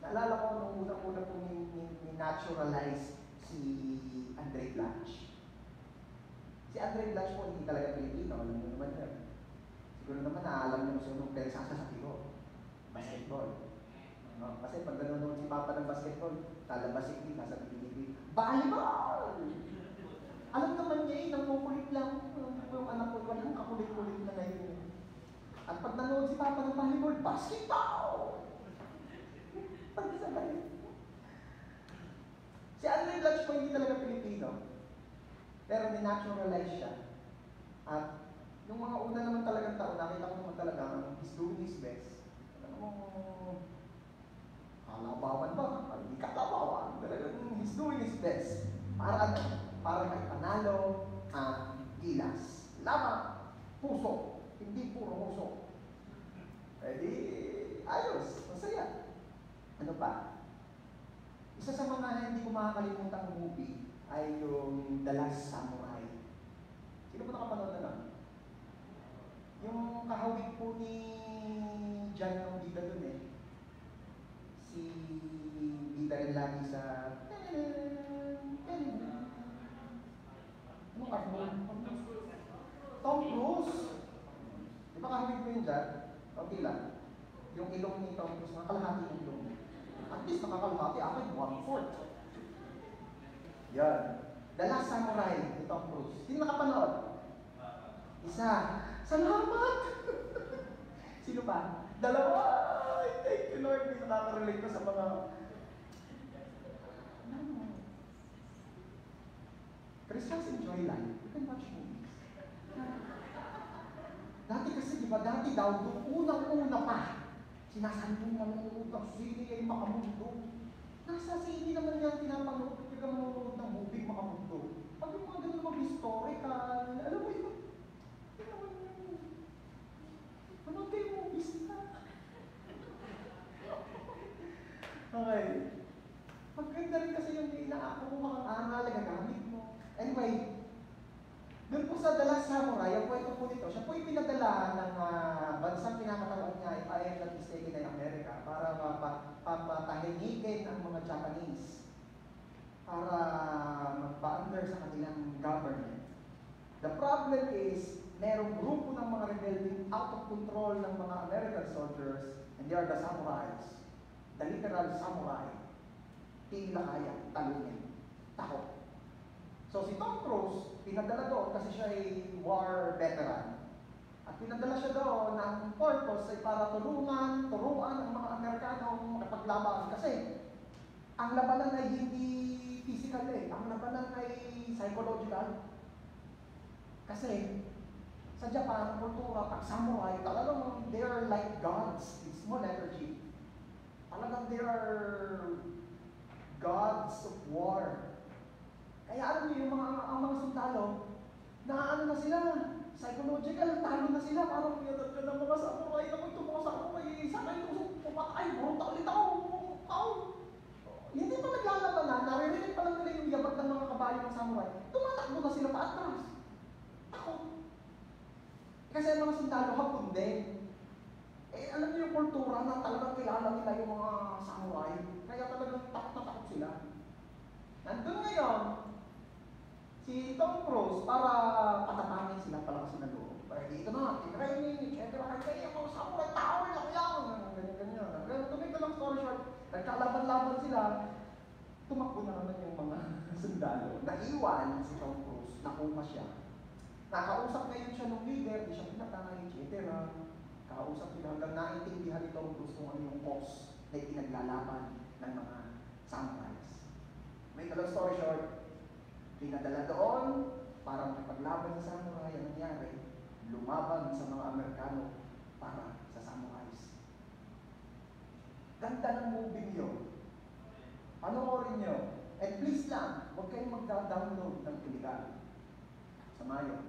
Naalala ko nung unang-una po ni-naturalize si Andre Blanche. Si Andre Blanche po hindi talaga Pilipino, alam mo naman yun. Siguro naman naalam niyo siya nung pinagsasasabi ko. Basketball. No? Kasi pag nanonood si Papa ng basketball, talabasik din, nasa pinipili. Volleyball! Alam naman niya nang kukulit lang. Yung anak ko, walang kakulit-kulit na ngayon. At pag nanonood si Papa ng volleyball, basketball! Pag-isabay. Si Andre Blanche po hindi talaga Pilipino. Pero ni-naturalize siya. At yung mga una naman talagang taon, nakita ko naman talaga, he's doing his best. Alam mo, kalabawan ba? Hindi kalabawan. Talagang he's doing his best. Para may panalo ang gilas. Lamang, puso. Hindi puro puso. Pwede, ayos, masaya. Ano pa? Isa sa mga hindi ko makakalimutan ng movie ay yung The Last Samurai. Sino ba nakapanood na lang? Yung kahawig po ni John ng bida dun si bida rin lagi sa anong cartoon? Tom Cruise. Di ba kahawig po yun dyan? Okay lang. Yung ilong ni Tom Cruise, nakakalahati yung ilong. At least nakakalahati, akin 1/4. Yan. The Last Samurai ni Tom Cruise. Sino nakapanood? Isa. Salamat! Sino pa? Dalawa! Thank you, Lord. May nakaka-relate ko sa mga... Christians enjoy life. You can watch movies. Dati kasi, di ba? Dati daw, nung unang-una pa, sinasabi mo manonood ng sine ay makamundo. Nasa sine naman yan pinapanood kapag ka manonood ng movie makamundo. Pag yung mga ganun mag-historical, alam mo yun, manood kayo movies na. Okay. Maganda rin kasi yung inaako mo makakaaral, gagamit mo. Anyway, doon po sa The Last Samurai, ang kwento po nito, siya po yung pinadala ng bansang kinakatawan niya ay decisions taken in America para mapatahimikin ang mga Japanese para magpa-under sa kanilang government. The problem is, merong grupo ng mga rebelde out of control ng mga American soldiers, and they are the samurais. The literal samurai. Hindi nila kaya, talunin. Takot. So si Tom Cruise, pinadala doon kasi siya ay war veteran. At pinadala siya doon ng purpose ay para turuan ang mga Amerikano makapaglaban. Kasi ang labanan ay hindi physical ang labanan ay psychological. Kasi sa Japan, kultura, pag samurai, talagang they are like gods in small energy. Talagang they are gods of war. Kaya alam niyo, ang mga sundalo, na sila, psychological, talo na sila, parang yadat ka ng mga samurai, ako ito mga samurai, sana ito pumatay, brutal ulit ako. Hindi pa naglalaban na, naririnig pa lang nila yung yabat ng mga kabayo ng samurai, tumatakbo na sila paatras. Takot. Kasi ang mga sundalo, hapon din. Alam niyo yung kultura na talagang kilala nila yung mga samurai, kaya talagang takot na takot sila. Nandun ngayon, si Tom Cruise para patapangin sila palakasin na loob. Para dito na, training, kaya mga samurai, tao rin ako yan. Ganyan. To make the long story short, nagkalaban-laban sila, tumakbo na naman yung mga sundalo. Naiwan si Tom Cruise, nakuha siya. Nakausap ngayon siya ng leader, di siya pinatangay, etc. Kausap nila hanggang naintindihan ni Tom Cruise kung ano yung cause na ipinaglalaban ng mga samurais. Make a long story short, pinadala doon para makipaglaban sa samurai. Ang nangyari, lumaban sa mga Amerikano para sa samurais. Ganda ng movie nyo. Panoorin nyo. And please lang, huwag kayong magda-download ng illegal. Sa Mayo.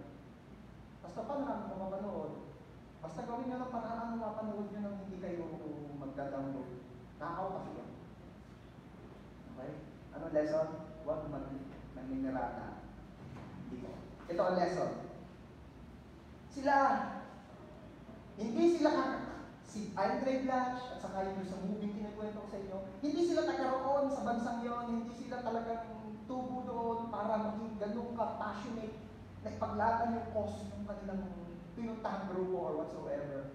Basta pa naman kung mapanood. Basta gawin nyo ng paraan na mapanood nyo nang hindi kayo magda-download. Nakakaw kasi yan. Okay? Ano lesson? Huwag magninirata. Hindi ko. Ito ang lesson. Hindi sila si Andre Blanche at saka yung sa movie kinikwento ko sa inyo, hindi sila nagkaroon sa bansang yon, hindi sila talagang tubo doon para maging ganun ka-passionate na ipaglaban yung cause ng kanilang pinuntahang grupo or whatsoever.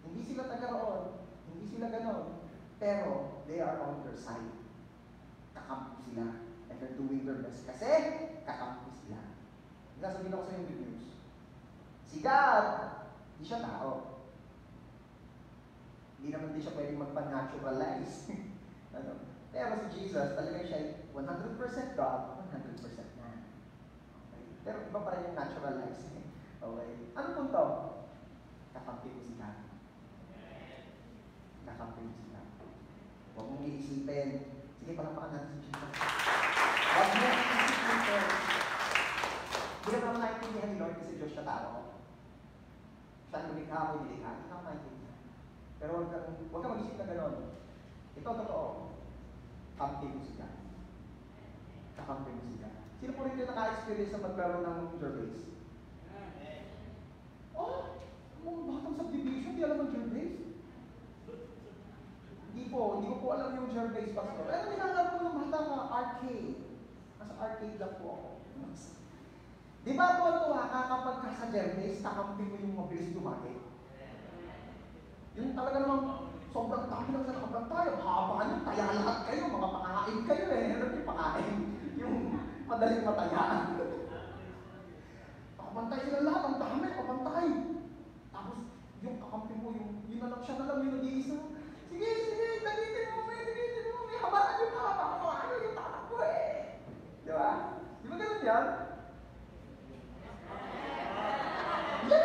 Hindi sila nagkaroon, hindi sila ganun, pero they are on their side. Kakampi sila and they're doing their best kasi kakampi sila. Sabihin ako sa yung good news. Si God, hindi siya tao. Hindi naman din siya pwedeng magpa-naturalize. Ano? Pero si Jesus, talaga siya 100% God, 100% man. Okay? Pero iba pa rin yung naturalize. Okay? Ano punto? Kakampi mo si God. Kakampi mo si God. Huwag mong iisipin. Sige, palampakan natin si Jesus. Huwag mong iisipin. Hindi ka naman naintindihan ni Lord kasi Diyos siya tao. Siya ang lumikha ako, nilikha. Hindi ka naintindihan. Pero huwag ka mag-isip na gano'n. Ito, totoo. Kampi mo si God. Kakampi mo si God. Sino po rin yung naka-experience na maglaro ng Gervais? Oh! Mga batang subdivision, di alam ang Gervais? Hindi ko po alam yung Gervais pastor. Pero nilalaro ko ng bata ka, arcade. Nasa arcade lang po ako. Di ba tuwa ka kapag ka sa Gervais, kakampi mo yung mabilis dumagi? Yung talaga namang sobrang dami lang sa nakabantay. Haba nyo, taya lahat kayo, mga pakain kayo Ano yung pakain? Yung madaling matayaan. Nakabantay sila lahat, ang dami, nakabantay. Tapos yung kakampi mo, yun na lang siya na lang, yung nag-iisa. Sige, dalitin mo, may habaan yung haba ko, ano yung tatakbo Di ba? Di ba ganun yan? Yeah!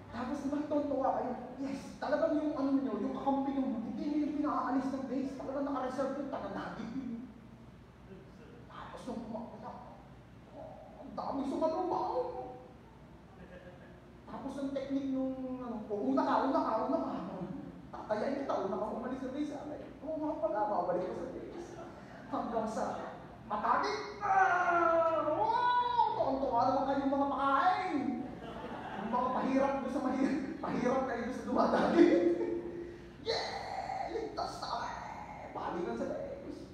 Tapos magtutuwa kayo, yes, talagang yung ano nyo, yung kakampi nyo, hindi nyo yung pinaalis ng base, talagang naka-reserve yung taga-nagib. Tapos yung pumakita, ang dami sumalubaw. Tapos yung technique yung, una ka. Tatayain kita, una ka umalis sa base. Oo nga pala, mabalik ko sa base. Hanggang sa matagit. Wow! Tuwan-tuwa naman kayong mga pakain. Yung mga pahirap doon sa mahirap, pahirap kayo doon sa dumadagi. Yeah! Ligtas na kami! Palingan sa Diyos.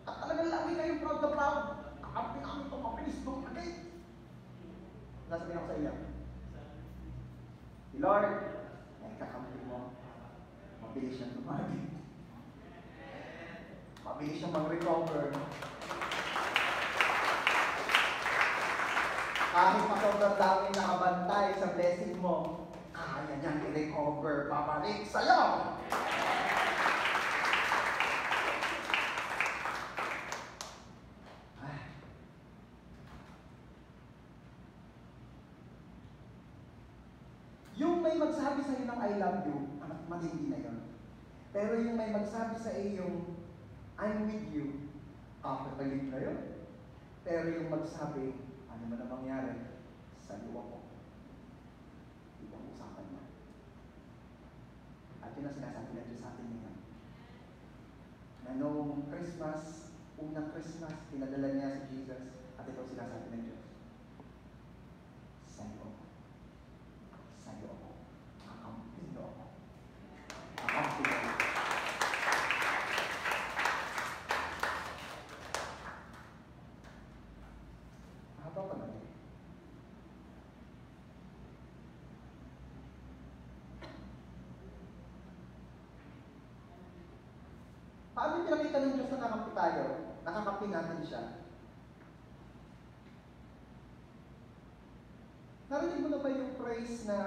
At talagang lagi kayo proud na proud. Kakampi namin itong mapinis doon agad. Nasabihin ako sa iyo. Si Lord, ay kakampi mo. Mabilis siyang tumagi. Mabilis siyang mag-recover. Kahit pa sobrang daming nakabantay sa blessing mo, kaya niyang i-recover, babalik sa'yo! Yung may magsabi sa'yo ng I love you, matindi na yun. Pero yung may magsabi sa iyo, I'm with you, kapatalit na yun. Pero yung magsabi, ano man ang mangyari, sa luwa ko. Ibang usapan niya. At yun ang sinasabi na Diyos sa atin ngayon. Na noong Christmas, unang Christmas, pinadala niya si Jesus, at ito sinasabi ng Diyos. Sa iyo ako. Sa iyo ako. Kakampi niyo ako. Kakampi niyo ako. Mahaba pa natin. Paano pinakita ng Diyos na nakakampi tayo? Nakakampi natin siya. Narinig mo na ba yung phrase na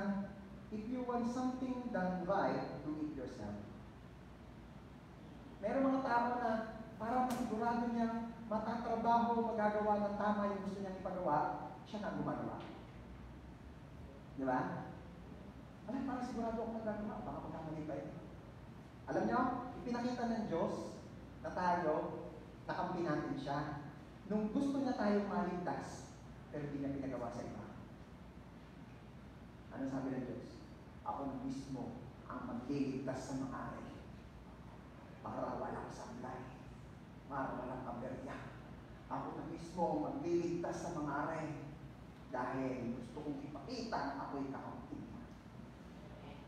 if you want something done right, do it yourself? Meron mga tao na para masigurado niyang matatrabaho, magagawa ng tama yung gusto niyang ipagawa, siya na ang gumagawa. Di ba? Alam, para sigurado ako magagawa, baka magkamali pa yun. Alam niyo, ipinakita ng Diyos na tayo, nakampi natin siya, nung gusto niya tayong maligtas, pero hindi niya pinagawa sa iba. Ano sabi ng Diyos? Ako mismo ang magliligtas sa mga ari para walang sablay, para walang kaberya. Ako na mismo ang magliligtas sa mga ari dahil gusto kong ipakita na ako'y kakampi.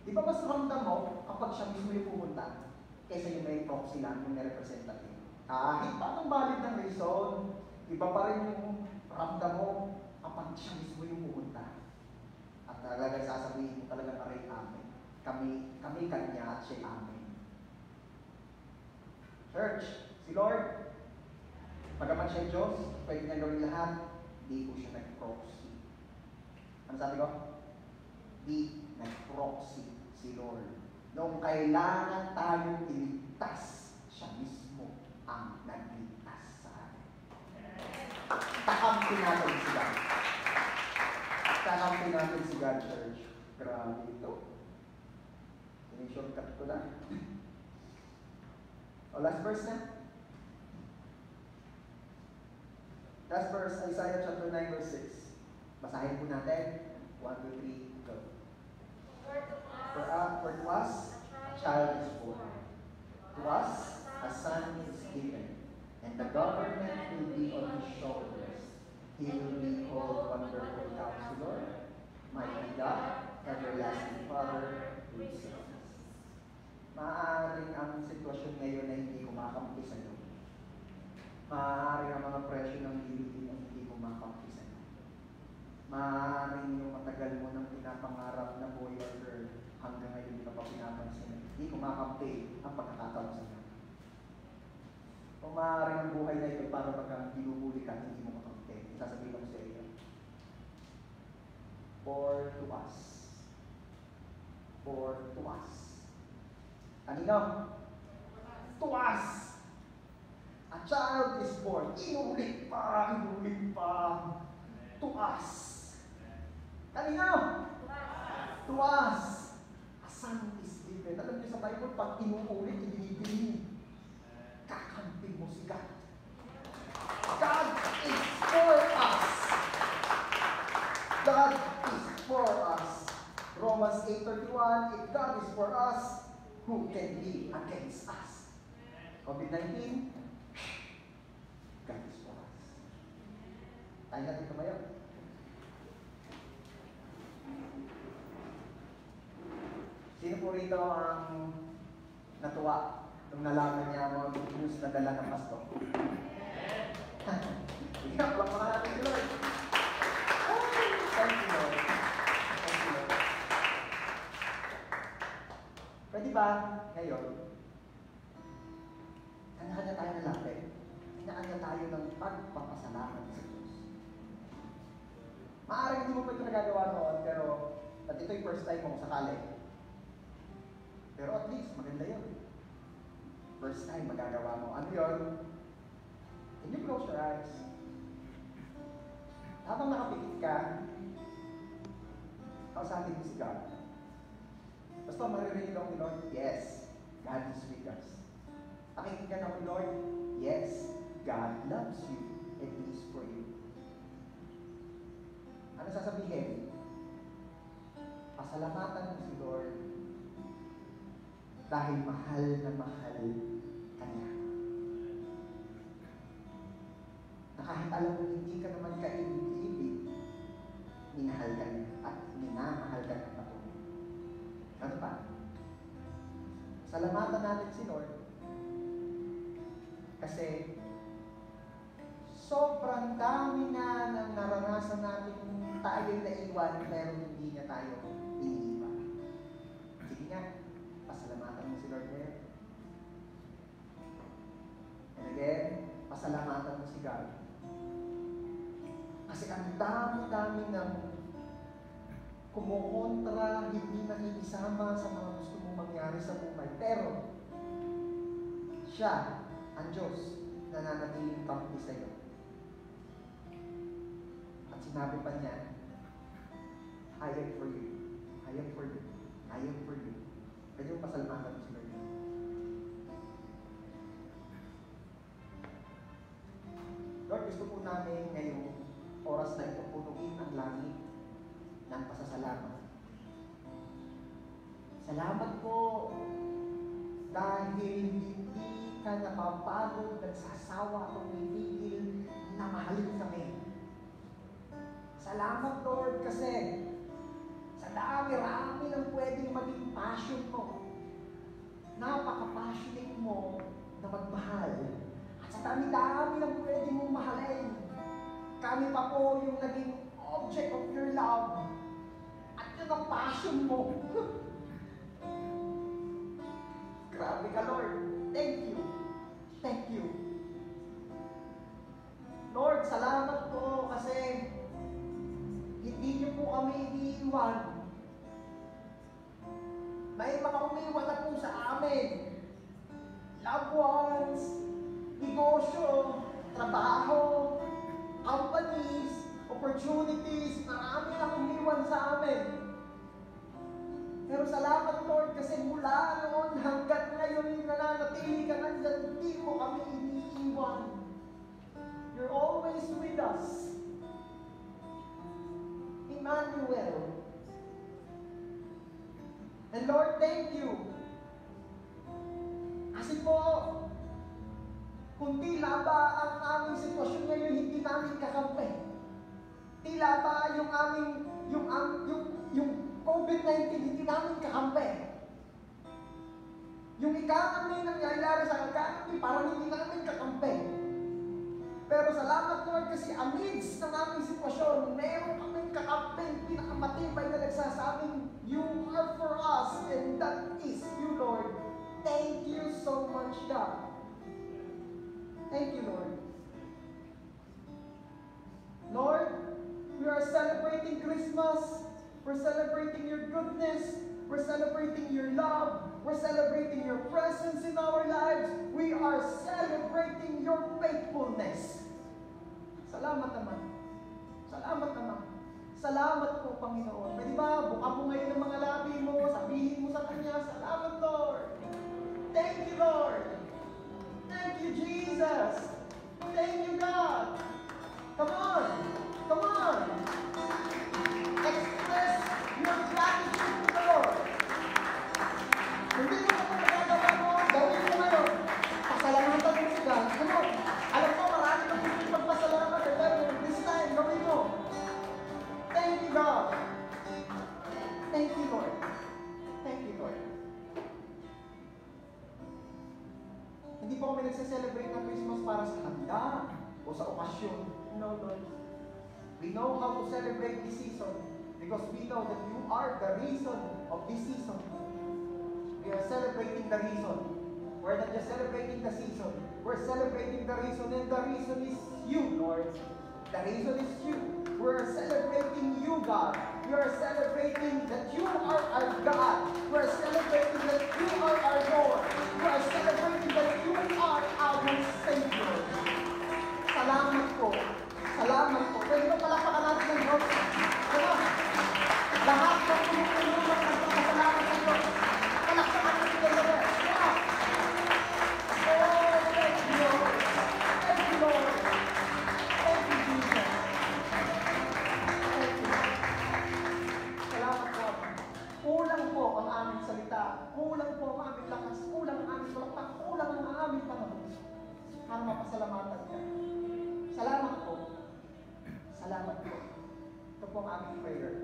Di ba mas ramdam mo kapag siya mismo yung pumunta kaysa yung may proxy lang, yung may representative? Kahit pa anong valid ng reason, iba pa rin yung ramdam mo kapag siya mismo yung pumunta. At talagang sasabihin mo talagang aray amin. Kami kanya at siya amin. Church, si Lord, pagaman siya Diyos, pwede niya gawin lahat, di ko siya nag-proxy. Ano sabi ko? Di nag-proxy si Lord. Noong kailangan tayong iligtas, siya mismo ang nagligtas sa atin. Kakampi natin si God. Kakampi natin si God, church. Grabe ito. Shortcut ko na. O, last verse na. Last verse, Isaiah chapter 9, verse 6. Basahin po natin. 1, 2, 3, go. For to us, a child is born. To us, a son is given. And the government will be on his shoulders. He will be called Wonderful Counselor, Mighty God, Everlasting Father, Prince of Peace. Maaaring ang sitwasyon ngayon ay hindi kumakampi sa iyo. Maaaring ang mga presyo ng bilihin ay hindi kumakampi sa iyo. Maaaring yung matagal mo nang pinapangarap na boy or girl hanggang ngayon hindi ka pa pinapansin. Hindi kumakampi ang pagkakataon sa iyo. O maaaring ang buhay na ito para pagka binubuli ka, hindi mo makampi. Isasabihin ko sa iyo. For to us. For to us. Kanino? To us. A child is born. Inulit pa. To us. Kanino? To us. A son is given. Alam niyo sa Bible, pag inuulit, ibinibili. Kakampi mo si God. God is for us. God is for us. Romans 8:31, if God is for us, who can be against us? COVID-19, God is for us. Tayo natin tumayo. Sino po rito ang natuwa nung nalaman niya mga good news na dala ng pasto? Sige, palakpakan natin si Lord. Thank you, Lord. Thank you, Lord. Pwede ba ngayon, kanya-kanya tayo nalapit, kanya-kanya tayo ng pagpapasalamat sa Diyos. Maaaring hindi mo pa ito nagagawa noon, pero at ito yung first time mo sakali. Pero at least, maganda yun. First time magagawa mo. Ano yun? Can you close your eyes? Habang nakapikit ka, kausapin mo si God. Basta maririnig lang ni Lord, yes, God is with us. Pakinggan ako, Lord, yes, God loves you and He is for you. Ano sasabihin? Pasalamatan mo si Lord dahil mahal na mahal ka niya. Na kahit alam mo hindi ka naman kaibig-ibig, minahal ka niya at minamahal ka niya patuloy. Ano pa? Salamatan natin si Lord kasi sobrang dami na ng naranasan natin tayo'y naiwan pero hindi niya tayo iniiwan. Sige nga, pasalamatan mo si Lord ngayon. And again, pasalamatan mo si God. Kasi ang dami-dami ng kumukontra, hindi nakikisama sa mga gusto mong mangyari sa buhay. Pero, siya, ang Diyos, nananatiling kampi sa iyo. At sinabi pa niya, I am for you. I am for you. I am for you. Pwede mo pasalamatan mo si Lord. Lord, gusto po namin ngayong oras na ito punuin ang langit ng pasasalamat. Salamat po dahil hindi ka napapagod, nagsasawa at umibigil na mahalin kami. Salamat, Lord, kasi sa dami-rami ng pwedeng maging passion mo. Napaka-passionate mo na magmahal. At sa dami-dami ng pwedeng mong mahalin, kami pa po yung naging object of your love. At yun ang passion mo. Grabe ka, Lord. Thank you. Thank you. Lord, salamat po kasi hindi niyo po kami iniiwan. May mga umiwan na po sa amin. Loved ones, negosyo, trabaho, companies, opportunities, marami na umiwan sa amin. Pero salamat, Lord, kasi mula noon hanggang ngayon nananatili ka nandyan, hindi mo kami iniiwan. You're always with us. Emmanuel. And Lord, thank you. Kasi po, kung tila ba ang aming sitwasyon ngayon hindi namin kakampi, tila ba yung COVID-19 hindi namin kakampi, yung economy nangyayari sa economy parang hindi namin kakampi. Pero salamat, Lord, kasi amidst ng aming sitwasyon, meron kaming kakamping pinakamatibay na nagsasabing, you are for us, and that is you, Lord. Thank you so much, God. Thank you, Lord. Lord, we are celebrating Christmas. We're celebrating your goodness. We're celebrating your love. We're celebrating your presence in our lives. We are celebrating your faithfulness. Salamat naman. Salamat naman. Salamat po, Panginoon. Pwede ba, buka mo ngayon ng mga labi mo, sabihin mo sa Kanya, salamat, Lord. Thank you, Lord. Thank you, Jesus. Thank you, God. Come on. Come on. Express your gratitude to the Lord. Hindi mo ito magagawa mo, gawin mo ngayon. Pasalamatan mo si God. Come on. Alam ko, marami na gusto magpasalamat. Pero this time, gawin mo. Thank you, God. nagse-celebrate ng Christmas para sa handa o sa okasyon. No, Lord. We know how to celebrate this season because we know that you are the reason of this season. We are celebrating the reason. We're not just celebrating the season. We're celebrating the reason, and the reason is you, Lord. The reason is you. We're celebrating you, God. We are celebrating that you are our God. We're celebrating that you are our Lord. We are celebrating that you are our Savior. Salamat po. Salamat po. Pwede ba palakpakan natin ng Diyos? Ano? Lahat ng pinupulong ng nagpapasalamat ng Diyos. Palakpakan natin ng Diyos. Yeah. Oh, thank you, Lord. Thank you, Lord. Thank you, Jesus. Thank you. Salamat po. Kulang po ang aming salita. Kulang po ang aming lakas. Kulang ang aming palakpak. Kulang ang aming panahon. Para mapasalamatan niya. Salamat po. Salamat po. Ito po ang aming prayer.